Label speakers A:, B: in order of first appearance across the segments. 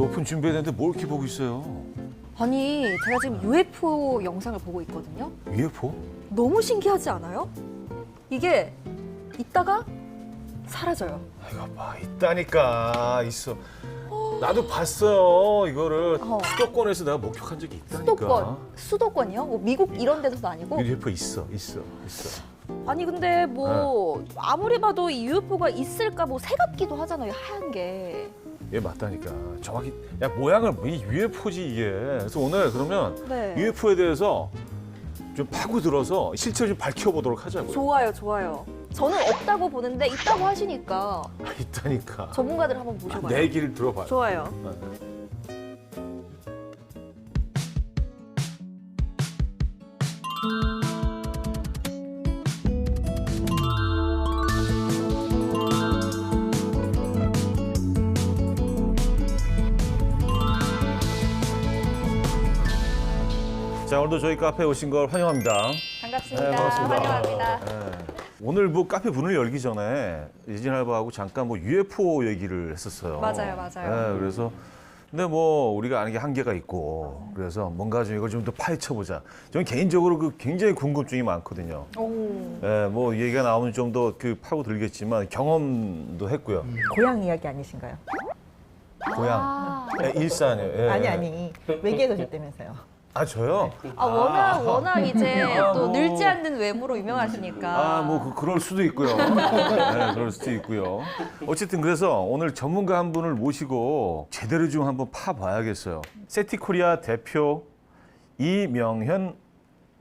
A: 오픈 준비했는데 뭘 이렇게 보고 있어요?
B: 아니, 제가 지금 UFO 영상을 보고 있거든요.
A: UFO?
B: 너무 신기하지 않아요? 이게 있다가 사라져요.
A: 이거 봐, 있다니까. 있어. 나도 봤어요, 이거를. 수도권에서 내가 목격한 적이 있다니까.
B: 수도권이요? 뭐 미국 이런 데서도 아니고?
A: UFO 있어.
B: 아니 근데 뭐 아무리 봐도 이 UFO가 있을까 뭐 새 같기도 하잖아요, 하얀 게.
A: 얘 맞다니까. 정확히 야 모양을 이 UFO지 이게. 그래서 오늘 그러면
B: 네.
A: UFO에 대해서 좀 파고들어서 실체를 좀 밝혀보도록 하자고요.
B: 좋아요. 저는 없다고 보는데 있다고 하시니까
A: 있다니까.
B: 전문가들 한번 모셔봐요.
A: 내 얘기를 들어봐요.
B: 좋아요.
A: 자, 오늘도 저희 카페에 오신 걸 환영합니다.
B: 반갑습니다.
A: 네, 반갑습니다.
B: 환영합니다.
A: 오늘 뭐 카페 문을 열기 전에 이진 알바하고 잠깐 뭐 UFO 얘기를 했었어요.
B: 맞아요.
A: 네, 그래서 근데 뭐 우리가 아는 게 한계가 있고 그래서 뭔가 좀 이걸 좀 더 파헤쳐보자. 저는 개인적으로 그 굉장히 궁금증이 많거든요.
B: 오.
A: 네, 뭐 얘기가 나오면 좀 더 그 파고들겠지만 경험도 했고요.
C: 고향 이야기 아니신가요?
A: 고향, 네, 일산이요. 예.
C: 아니 외계에 계셨다면서요.
A: 아 저요?
B: 워낙 이제 또
A: 뭐.
B: 늙지 않는 외모로 유명하시니까.
A: 뭐 그럴 수도 있고요. 네, 그럴 수도 있고요. 어쨌든 그래서 오늘 전문가 한 분을 모시고 제대로 좀 한번 파봐야겠어요. 세티코리아 대표 이명현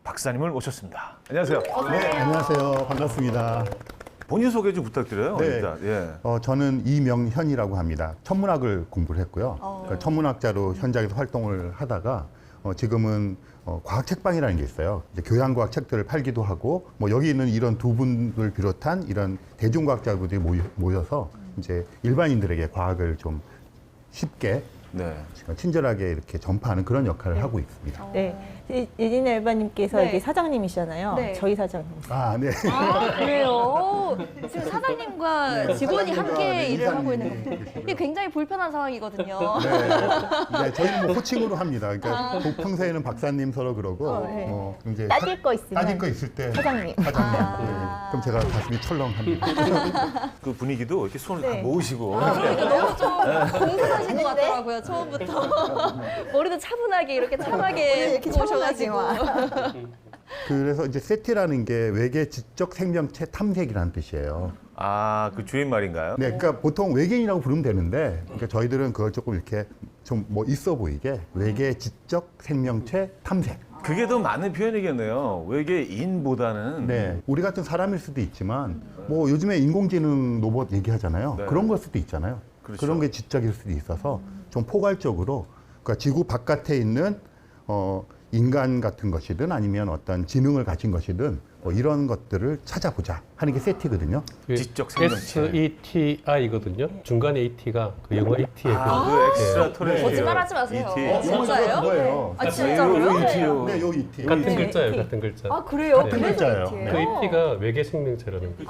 A: 박사님을 모셨습니다. 안녕하세요.
D: 네, 안녕하세요. 반갑습니다.
A: 본인 소개 좀 부탁드려요.
D: 네.
A: 일단. 예.
D: 저는 이명현이라고 합니다. 천문학을 공부를 했고요. 그러니까 천문학자로 현장에서 활동을 하다가 지금은 과학 책방이라는 게 있어요. 이제 교양과학 책들을 팔기도 하고, 뭐 여기 있는 이런 두 분을 비롯한 이런 대중과학자들이 모여서 이제 일반인들에게 과학을 좀 쉽게
A: 네.
D: 친절하게 이렇게 전파하는 그런 역할을 하고 있습니다.
C: 네, 예진 알바님께서
B: 네.
C: 여기 사장님이시잖아요.
B: 네.
C: 저희 사장님.
D: 아, 네.
B: 아, 그래요? 지금 사장님과 직원이
D: 사장님과
B: 함께
D: 네,
B: 일을 하고 있는
D: 이사님이
B: 겁니다. 이게 굉장히 불편한 상황이거든요.
D: 네, 저희는 뭐 호칭으로 합니다. 그러니까 평소에는 박사님 서로 그러고,
C: 네.
D: 이제
C: 따질 거 있으면
D: 따질 거 있을 때
C: 사장님.
D: 사장님.
B: 아.
D: 네. 그럼 제가 가슴이 철렁합니다.
A: 그 분위기도 이렇게 손을
C: 네.
A: 다 모으시고.
B: 그러니까 너무 좀 공손하신 것 같더라고요, 처음부터. 머리도 차분하게 이렇게 참하게
C: 이렇게
B: 모셔가지고.
D: 그래서 이제 세티라는 게 외계 지적 생명체 탐색이라는 뜻이에요.
A: 아, 그 주인말인가요?
D: 네, 그러니까 보통 외계인이라고 부르면 되는데, 그러니까 저희들은 그걸 조금 이렇게 좀 뭐 있어 보이게 외계 지적 생명체 탐색.
A: 그게 더 맞는 표현이겠네요. 외계인보다는.
D: 네, 우리 같은 사람일 수도 있지만, 뭐 요즘에 인공지능 로봇 얘기하잖아요.
A: 네.
D: 그런 걸 수도 있잖아요.
A: 그렇죠.
D: 그런 게 지적일 수도 있어서 좀 포괄적으로, 그러니까 지구 바깥에 있는 인간 같은 것이든 아니면 어떤 지능을 가진 것이든 뭐 이런 것들을 찾아보자 하는 게 세티거든요.
A: 지적 생명체.
E: SETI거든요. 중간에 ET가 그 영어 ET의
A: 그 엑스트라 토레스트리얼.
B: 거짓말하지 마세요.
A: ET.
B: 진짜예요?
D: 그거예요.
B: 아, 진짜로요?
A: 요 ET요.
D: 네, 요 ET.
E: 같은 글자예요, 같은 글자.
B: 아, 그래요?
E: 같은
B: 그래서
D: 글자예요.
B: 이렇게요?
E: 그 ET가 외계 생명체라는 거죠.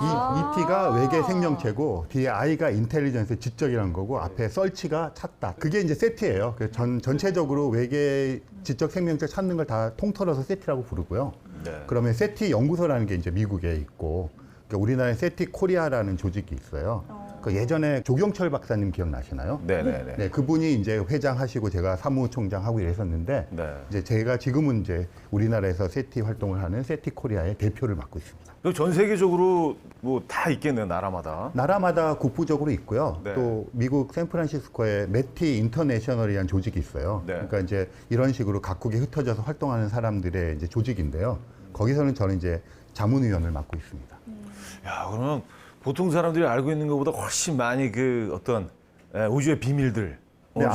D: ET가 외계 생명체고 뒤에 I가 인텔리전스 지적이라는 거고 앞에 설치가 찾다. 그게 이제 세티예요. 전체적으로 외계 지적 생명체 찾는 걸 다 통틀어서 세티라고 부르고요.
A: 네.
D: 그러면 세티 연구소라는 게 이제 미국에 있고, 그러니까 우리나라에 세티 코리아라는 조직이 있어요. 그 예전에 조경철 박사님 기억나시나요?
A: 네네네.
D: 네, 그분이 이제 회장하시고 제가 사무총장하고 이랬었는데,
A: 네.
D: 이제 제가 지금은 이제 우리나라에서 세티 활동을 하는 세티 코리아의 대표를 맡고 있습니다.
A: 그럼 전 세계적으로 뭐 다 있겠네요, 나라마다.
D: 나라마다 국부적으로 있고요.
A: 네.
D: 또 미국 샌프란시스코에 메티 인터내셔널이라는 조직이 있어요.
A: 네.
D: 그러니까 이제 이런 식으로 각국에 흩어져서 활동하는 사람들의 이제 조직인데요. 거기서는 저는 이제 자문위원을 맡고 있습니다.
A: 야, 그러면 보통 사람들이 알고 있는 것보다 훨씬 많이 그 어떤 우주의 비밀들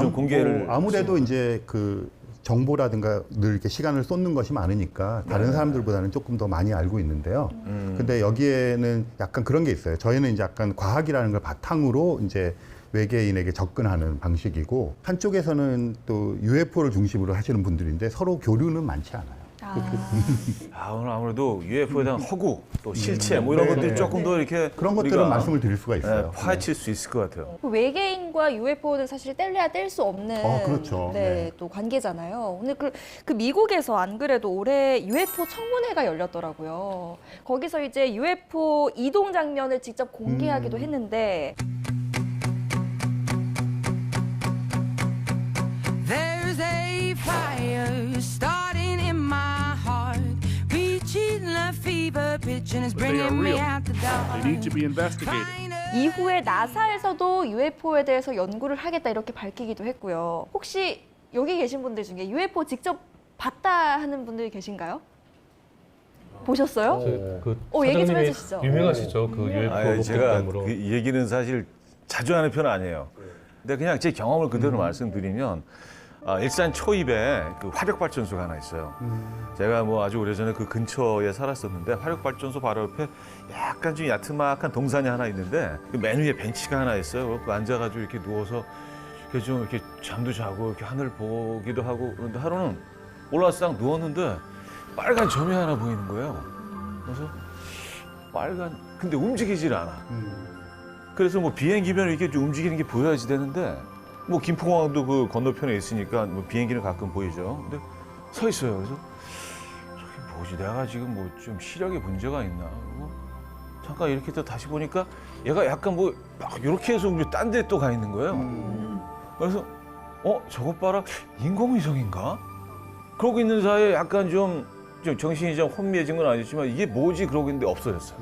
A: 좀 공개를.
D: 아무래도 이제 그 정보라든가 늘 이렇게 시간을 쏟는 것이 많으니까 다른 사람들보다는 조금 더 많이 알고 있는데요. 근데 여기에는 약간 그런 게 있어요. 저희는 이제 약간 과학이라는 걸 바탕으로 이제 외계인에게 접근하는 방식이고, 한쪽에서는 또 UFO를 중심으로 하시는 분들인데 서로 교류는 많지 않아요.
A: 오늘 아무래도 UFO에 대한 허구, 또 실체 뭐 이런 것들이 조금 더 이렇게
D: 그런 것들은
A: 우리가,
D: 말씀을 드릴 수가 있어요.
A: 파헤칠 수 있을 것 같아요.
B: 그 외계인과 UFO는 사실 뗄래야 뗄 수 없는
D: 그렇죠.
B: 네,
D: 네.
B: 또 관계잖아요. 오늘 그 미국에서 안 그래도 올해 UFO 청문회가 열렸더라고요. 거기서 이제 UFO 이동 장면을 직접 공개하기도 했는데
F: There's a fire starting in my heart, reaching a fever pitch and it's bringing me out the dark.
G: They need to be investigated.
B: 이후에 나사에서도 UFO에 대해서 연구를 하겠다 이렇게 밝히기도 했고요. 혹시 여기 계신 분들 중에 UFO 직접 봤다 하는 분들이 계신가요? 보셨어요?
E: 그
B: 얘기 좀
E: 사장님이
B: 해주시죠.
E: 유명하시죠. 그 UFO
A: 제가
E: 목격담으로.
A: 그 얘기는 사실 자주 하는 편은 아니에요. 근데 그냥 제 경험을 그대로 말씀드리면 일산 초입에 그 화력발전소가 하나 있어요. 제가 뭐 아주 오래전에 그 근처에 살았었는데 화력발전소 바로 옆에 약간 좀 야트막한 동산이 하나 있는데 그 맨 위에 벤치가 하나 있어요. 그 앉아가지고 이렇게 누워서 이렇게 좀 이렇게 잠도 자고 이렇게 하늘 보기도 하고 그런데 하루는 올라와서 딱 누웠는데 빨간 점이 하나 보이는 거예요. 그래서 근데 움직이질 않아. 그래서 뭐 비행기면 이렇게 좀 움직이는 게 보여야지 되는데 뭐 김포공항도 그 건너편에 있으니까 뭐 비행기는 가끔 보이죠. 근데 서 있어요. 그래서 저게 뭐지? 내가 지금 뭐 좀 시력에 문제가 있나? 그리고 잠깐 이렇게 또 다시 보니까 얘가 약간 뭐 막 이렇게 해서 딴 데 또 가 있는 거예요. 그래서 저것 봐라 인공위성인가? 그러고 있는 사이에 약간 좀 정신이 좀 혼미해진 건 아니지만 이게 뭐지? 그러고 있는데 없어졌어요.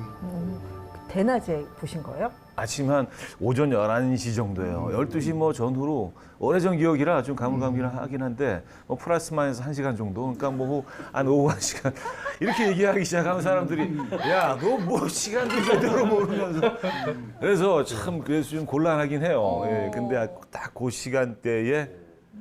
C: 대낮에 보신 거예요?
A: 아침 한 오전 11시 정도예요. 12시 뭐 전후로 오래전 기억이라 좀 가물가물하긴 한데 뭐 플러스 마이너스 1시간 정도. 그러니까 뭐 한 오후 1시간 이렇게 얘기하기 시작하면 사람들이 야, 너 뭐 시간도 제대로 모르면서 그래서 참 그래서 좀 곤란하긴 해요. 예, 근데 딱 그 시간대에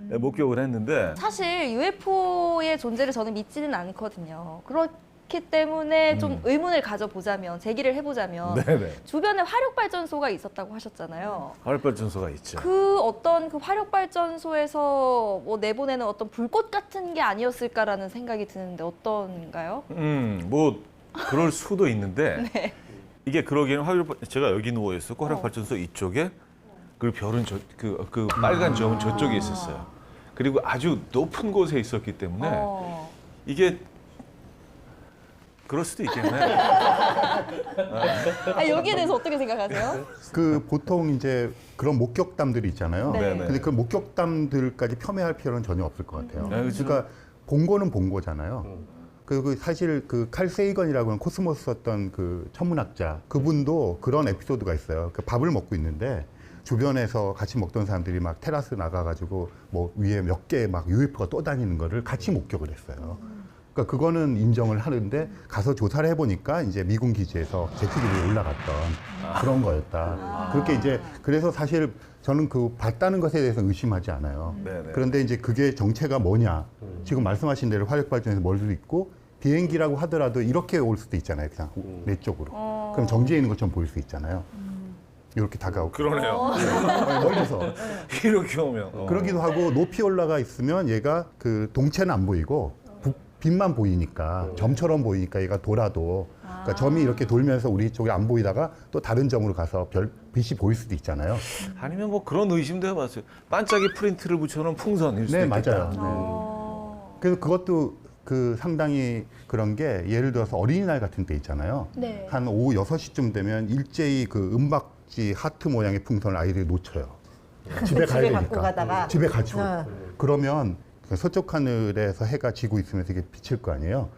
A: 목격을 했는데
B: 사실 UFO의 존재를 저는 믿지는 않거든요. 그렇기 때문에 좀 의문을 가져보자면, 제기를 해보자면
A: 네네.
B: 주변에 화력발전소가 있었다고 하셨잖아요.
A: 화력발전소가 있죠.
B: 그 어떤 그 화력발전소에서 뭐 내보내는 어떤 불꽃 같은 게 아니었을까라는 생각이 드는데 어떤가요?
A: 뭐 그럴 수도 있는데
B: 네.
A: 이게 그러기에는 제가 여기 누워 있었고 화력발전소 이쪽에 그리고 별은 그 빨간 점은 저쪽에 있었어요. 그리고 아주 높은 곳에 있었기 때문에 이게 그럴 수도 있겠네.
B: 여기에 대해서 어떻게 생각하세요?
D: 그 보통 이제 그런 목격담들이 있잖아요.
B: 네.
D: 근데 그 목격담들까지 폄훼할 필요는 전혀 없을 것 같아요.
A: 네, 그렇죠.
D: 그러니까 본 거는 본 거잖아요. 그리고 사실 그 칼 세이건이라고 하는 코스모스 썼던 그 천문학자 그분도 그런 에피소드가 있어요. 그 밥을 먹고 있는데 주변에서 같이 먹던 사람들이 막 테라스 나가가지고 뭐 위에 몇 개 막 UFO가 떠다니는 거를 같이 목격을 했어요. 그러니까 그거는 인정을 하는데 가서 조사를 해보니까 이제 미군 기지에서 제트기로 올라갔던 그런 거였다. 그렇게 이제 그래서 사실 저는 그 봤다는 것에 대해서 의심하지 않아요.
A: 네네.
D: 그런데 이제 그게 정체가 뭐냐. 지금 말씀하신 대로 화력발전에서 멀 수도 있고 비행기라고 하더라도 이렇게 올 수도 있잖아요. 그냥 내 쪽으로. 그럼 정지해 있는 것처럼 보일 수 있잖아요. 이렇게 다가오고.
A: 그러네요.
D: 멀리서.
A: 이렇게 오면.
D: 그러기도 하고 높이 올라가 있으면 얘가 그 동체는 안 보이고 빛만 보이니까 점처럼 보이니까 얘가 돌아도 그러니까 점이 이렇게 돌면서 우리 쪽에 안 보이다가 또 다른 점으로 가서 빛이 보일 수도 있잖아요.
A: 아니면 뭐 그런 의심도 해봤어요. 반짝이 프린트를 붙여놓은 풍선일 수도
D: 네,
A: 있겠다.
D: 맞아요. 네. 그래서 그것도 그 상당히 그런 게 예를 들어서 어린이날 같은 때 있잖아요.
B: 네.
D: 한 오후 6시쯤 되면 일제히 그 은박지 하트 모양의 풍선을 아이들이 놓쳐요. 집에 가야 되니까.
C: 갖고 가다가.
D: 집에 가지고.
C: 네.
D: 그러면 그 서쪽 하늘에서 해가 지고 있으면서 이게 비칠 거 아니에요.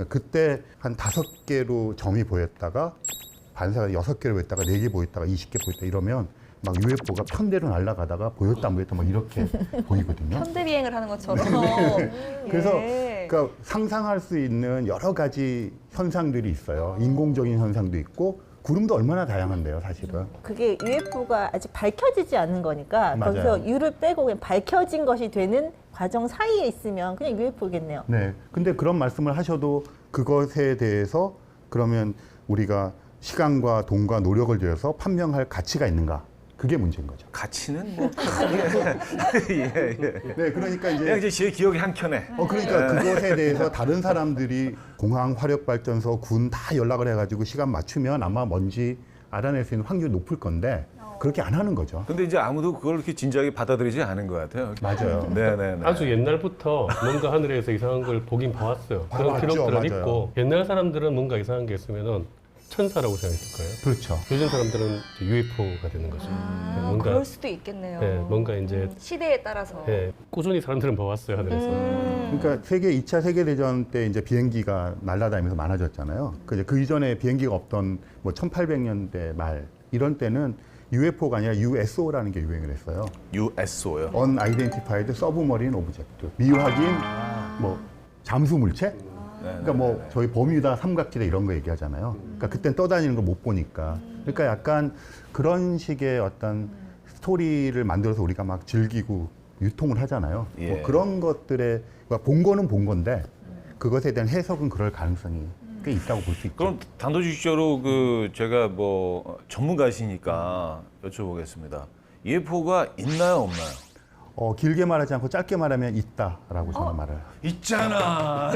D: 그때 한 5개로 점이 보였다가 반사가 6개로 보였다가 4개 보였다가 20개 보였다 이러면 막 UFO가 편대로 날아가다가 보였다 안 보였다 막 이렇게 보이거든요.
B: 현대 비행을 하는 것처럼.
D: 그래서
B: 예.
D: 그러니까 상상할 수 있는 여러 가지 현상들이 있어요. 인공적인 현상도 있고 구름도 얼마나 다양한데요, 사실은.
C: 그게 UFO가 아직 밝혀지지 않은 거니까
D: 맞아요.
C: 거기서 U를 빼고 그냥 밝혀진 것이 되는 과정 사이에 있으면 그냥 UFO겠네요.
D: 네. 근데 그런 말씀을 하셔도 그것에 대해서 그러면 우리가 시간과 돈과 노력을 들여서 판명할 가치가 있는가? 그게 문제인 거죠.
A: 가치는 뭐 크게 예, 예.
D: 네, 그러니까
A: 그냥
D: 이제
A: 이제 제 기억이 한 켠에.
D: 그러니까 그것에 대해서 다른 사람들이 공항, 화력발전소, 군 다 연락을 해가지고 시간 맞추면 아마 뭔지 알아낼 수 있는 확률이 높을 건데 그렇게 안 하는 거죠.
A: 근데 이제 아무도 그걸 그렇게 진지하게 받아들이지 않은 것 같아요.
D: 맞아요.
A: 네네네.
E: 아주 옛날부터 뭔가 하늘에서 이상한 걸 보긴 봐왔어요. 그런
D: 봤죠,
E: 기록들은
D: 맞아요.
E: 있고 옛날 사람들은 뭔가 이상한 게 있으면은 천사라고 생각했을 거예요.
D: 그렇죠.
E: 요즘 사람들은 UFO가 되는 거죠. 뭔가
B: 그럴 수도 있겠네요.
E: 네, 뭔가 이제
B: 시대에 따라서.
E: 예, 꾸준히 사람들은 봐왔어요 하늘에서.
D: 그러니까 2차 세계대전 때 이제 비행기가 날아다니면서 많아졌잖아요. 그 이전에 비행기가 없던 뭐 1800년대 말 이런 때는 UFO가 아니라 USO라는 게 유행을 했어요.
A: USO요.
D: Unidentified Submarine Object. 미확인 뭐 잠수 물체? 그러니까 뭐 저희 버뮤다 삼각지대 이런 거 얘기하잖아요. 그러니까 그땐 떠다니는 걸 못 보니까. 그러니까 약간 그런 식의 어떤 스토리를 만들어서 우리가 막 즐기고 유통을 하잖아요.
A: 예.
D: 뭐 그런 것들에 그러니까 본 거는 본 건데 그것에 대한 해석은 그럴 가능성이 꽤 있다고 볼 수 있죠.
A: 그럼 단도직입적으로 그 제가 뭐 전문가시니까 여쭤보겠습니다. UFO가 있나요, 없나요?
D: 길게 말하지 않고 짧게 말하면 있다라고 저는 말해요.
A: 있잖아.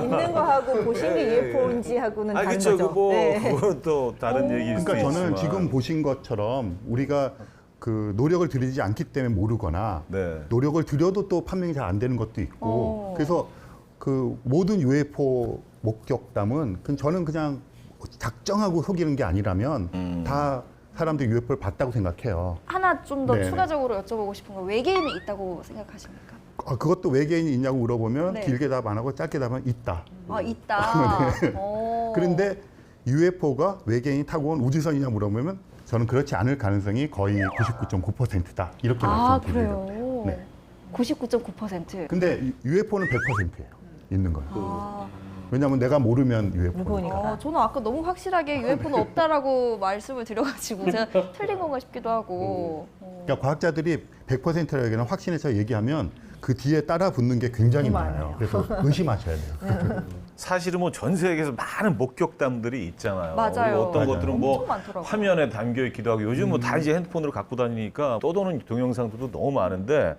C: 있는 거하고 보신 게 UFO인지 하고는
A: 아,
C: 다른
A: 그렇죠.
C: 거죠.
A: 뭐
C: 네.
A: 그건 또 다른 얘기일 수도
D: 그러니까 저는
A: 있지만.
D: 지금 보신 것처럼 우리가 그 노력을 들이지 않기 때문에 모르거나
A: 네.
D: 노력을 들여도 또 판명이 잘 안 되는 것도 있고 그래서 그 모든 UFO 목격담은 저는 그냥 작정하고 속이는 게 아니라면 다 사람들이 UFO를 봤다고 생각해요.
B: 하나 좀 더
D: 네네.
B: 추가적으로 여쭤보고 싶은 건 외계인이 있다고 생각하십니까?
D: 그것도 외계인이 있냐고 물어보면
B: 네.
D: 길게 답 안 하고 짧게 답하면 있다.
B: 아, 있다.
D: 네.
B: 오.
D: 그런데 UFO가 외계인이 타고 온 우주선이냐 물어보면 저는 그렇지 않을 가능성이 거의 99.9%다. 이렇게
B: 아,
D: 말씀드리거든요.
B: 그래요?
D: 네.
B: 99.9%.
D: 근데 UFO는 100%예요. 있는 거예요.
B: 아,
D: 왜냐하면 내가 모르면 UFO.
C: 무거우니까.
B: 저는 아까 너무 확실하게 UFO는 없다라고 말씀을 드려가지고 제가 틀린 건가 싶기도 하고.
D: 그러니까 과학자들이 100%라고 얘기하면 확신해서 얘기하면 그 뒤에 따라 붙는 게 굉장히 많아요. 그래서 의심하셔야 돼요.
A: 사실은 뭐 전 세계에서 많은 목격담들이 있잖아요.
B: 맞아요.
A: 그리고 어떤
D: 맞아요.
A: 것들은 뭐
B: 엄청 많더라고요.
A: 화면에 담겨 있기도 하고 요즘 뭐 다 이제 핸드폰으로 갖고 다니니까 떠도는 동영상들도 너무 많은데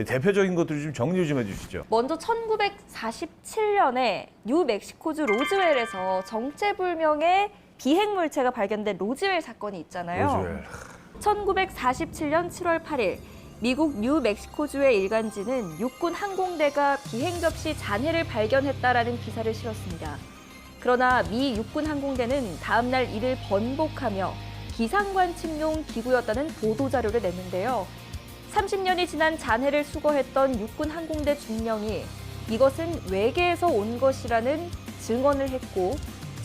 A: 대표적인 것들을 좀 정리 좀 해주시죠.
B: 먼저 1947년에 뉴멕시코주 로즈웰에서 정체불명의 비행 물체가 발견된 로즈웰 사건이 있잖아요.
A: 로즈웰.
B: 1947년 7월 8일 미국 뉴멕시코주의 일간지는 육군 항공대가 비행 접시 잔해를 발견했다라는 기사를 실었습니다. 그러나 미 육군 항공대는 다음 날 이를 번복하며 기상관측용 기구였다는 보도 자료를 냈는데요. 30년이 지난 잔해를 수거했던 육군 항공대 중령이 이것은 외계에서 온 것이라는 증언을 했고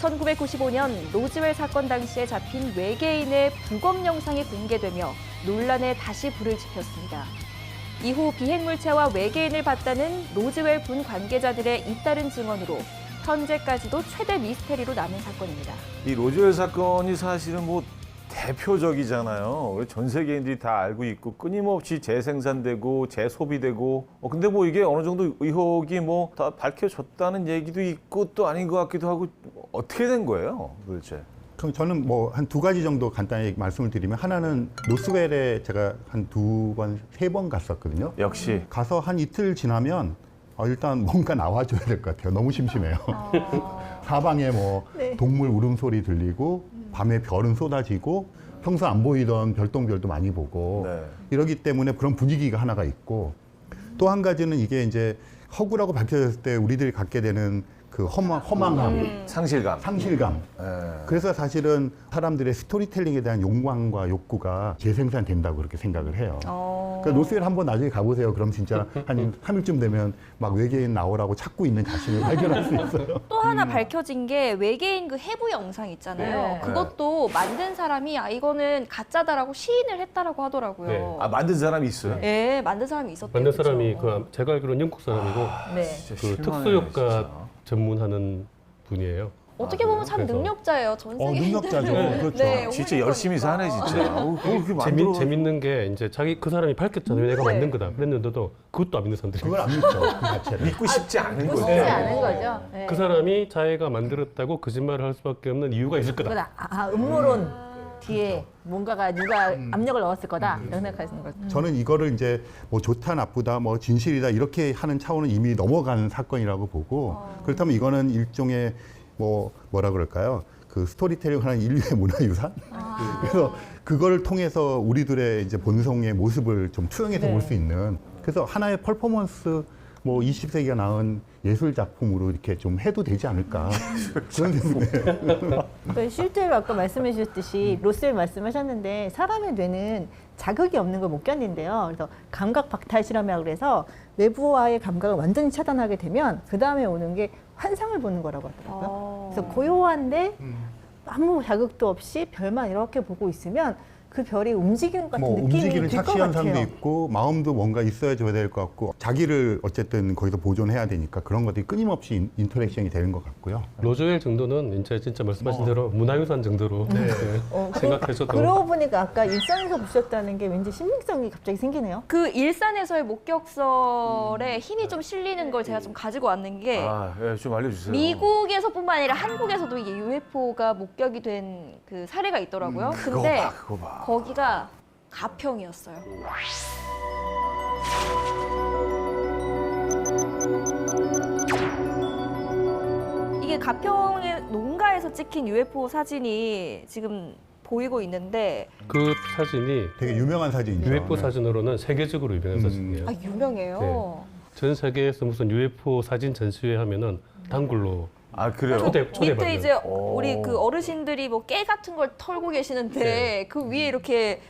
B: 1995년 로즈웰 사건 당시에 잡힌 외계인의 부검 영상이 공개되며 논란에 다시 불을 지폈습니다. 이후 비행물체와 외계인을 봤다는 로즈웰 군 관계자들의 잇따른 증언으로 현재까지도 최대 미스테리로 남은 사건입니다.
A: 이 로즈웰 사건이 사실은 뭐 대표적이잖아요. 전 세계인들이 다 알고 있고 끊임없이 재생산되고 재소비되고 근데 뭐 이게 어느 정도 의혹이 뭐 다 밝혀졌다는 얘기도 있고 또 아닌 것 같기도 하고 어떻게 된 거예요 도대체?
D: 그럼 저는 뭐 한 두 가지 정도 간단히 말씀을 드리면 하나는 로스웰에 제가 한 2번, 3번 갔었거든요.
A: 역시
D: 가서 한 이틀 지나면 일단 뭔가 나와줘야 될 것 같아요. 너무 심심해요. 사방에 뭐
C: 네.
D: 동물 울음소리 들리고 밤에 별은 쏟아지고 평소 안 보이던 별똥별도 많이 보고
A: 네.
D: 이러기 때문에 그런 분위기가 하나가 있고 또 한 가지는 이게 이제 허구라고 밝혀졌을 때 우리들이 갖게 되는 그 허망함,
A: 상실감.
D: 상실감.
A: 예.
D: 그래서 사실은 사람들의 스토리텔링에 대한 욕망과 욕구가 재생산된다고 그렇게 생각을 해요. 그러니까 로스웰 한번 나중에 가보세요. 그럼 진짜 한 3일쯤 되면 막 외계인 나오라고 찾고 있는 자신을 발견할 수 있어요.
B: 또 하나 밝혀진 게 외계인 그 해부 영상 있잖아요.
C: 네.
B: 그것도 만든 사람이 이거는 가짜다라고 시인을 했다라고 하더라고요.
E: 네.
A: 아 만든 사람이 있어요?
B: 네, 만든 사람이 있었대요.
E: 만든
B: 그쵸?
E: 사람이 제가 알기로는 영국 사람이고
C: 네.
A: 진짜
E: 그
A: 실망이네,
E: 특수효과
A: 진짜.
E: 전문하는 분이에요.
B: 어떻게 보면 참
E: 그래서-
B: 능력자예요. 전 세계
D: 능력자죠. 그렇죠.
B: 네,
A: 진짜 열심히 사네 진짜. 그렇게 만들어.
E: 재밌는 게 이제 그 사람이 밝혔잖아요. 내가
B: 네.
E: 만든 거다. 그랬는데도 그것도 안 믿는 사람들이
D: 그걸 안 믿죠. 그 자체를.
A: 믿고 싶지 않은
C: 쉽지
A: 거죠.
C: 않은 거죠. 네.
E: 그 사람이 자기가 만들었다고 거짓말을 할 수밖에 없는 이유가 있을 거다.
C: 그건 음모론. 뒤에 뭔가가 누가 압력을 넣었을 거다 이런 생각하시는 거죠.
D: 저는 이거를 이제 뭐 좋다 나쁘다 뭐 진실이다 이렇게 하는 차원은 이미 넘어가는 사건이라고 보고 그렇다면 이거는 일종의 뭐라 그럴까요? 그 스토리텔링하는 인류의 문화유산. 그래서 그걸 통해서 우리들의 이제 본성의 모습을 좀 투영해서
C: 네.
D: 볼 수 있는. 그래서 하나의 퍼포먼스 뭐 20세기가 낳은 예술 작품으로 이렇게 좀 해도 되지 않을까 그런 생각이에요.
C: 그러니까 실제로 아까 말씀해 주셨듯이 로셀 말씀하셨는데 사람의 뇌는 자극이 없는 걸 못 견딘대요. 그래서 감각 박탈 실험이라고 그래서 외부와의 감각을 완전히 차단하게 되면 그 다음에 오는 게 환상을 보는 거라고 하더라고요. 그래서 고요한데 아무 자극도 없이 별만 이렇게 보고 있으면 그 별이 움직이는 것 같은
D: 뭐
C: 느낌이
D: 움직이는
C: 들 것
D: 착시 현상도
C: 같아요.
D: 있고 마음도 뭔가 있어야 줘야 될 것 같고 자기를 어쨌든 거기서 보존해야 되니까 그런 것들이 끊임없이 인터랙션이 되는 것 같고요.
E: 로즈웰 정도는 이제 진짜 말씀하신 대로 문화유산 정도로 생각해줘도
C: 그러고 보니까 아까 일상에서 보셨다는 게 왠지 신빙성이 갑자기 생기네요.
B: 그 일산에서의 목격설에 힘이 좀 실리는 걸 제가 좀 가지고 왔는 게
A: 아, 예, 좀 알려주세요.
B: 미국에서뿐만 아니라 한국에서도 이게 UFO가 목격이 된 그 사례가 있더라고요. 근데
A: 그거 봐.
B: 거기가 가평이었어요. 이게 가평의 농가에서 찍힌 UFO 사진이 지금 보이고 있는데
E: 그 사진이
D: 되게 유명한 사진이죠.
E: UFO
D: 네.
E: 사진으로는 세계적으로 유명한 사진이에요.
B: 아 유명해요.
E: 전 세계에서 무슨 UFO 사진 전시회 하면은 단골로
A: 아, 그래요?
B: 밑에
E: 초대받는.
B: 이제
A: 오.
B: 우리 그 어르신들이 뭐 깨 같은 걸 털고 계시는데 그 위에 이렇게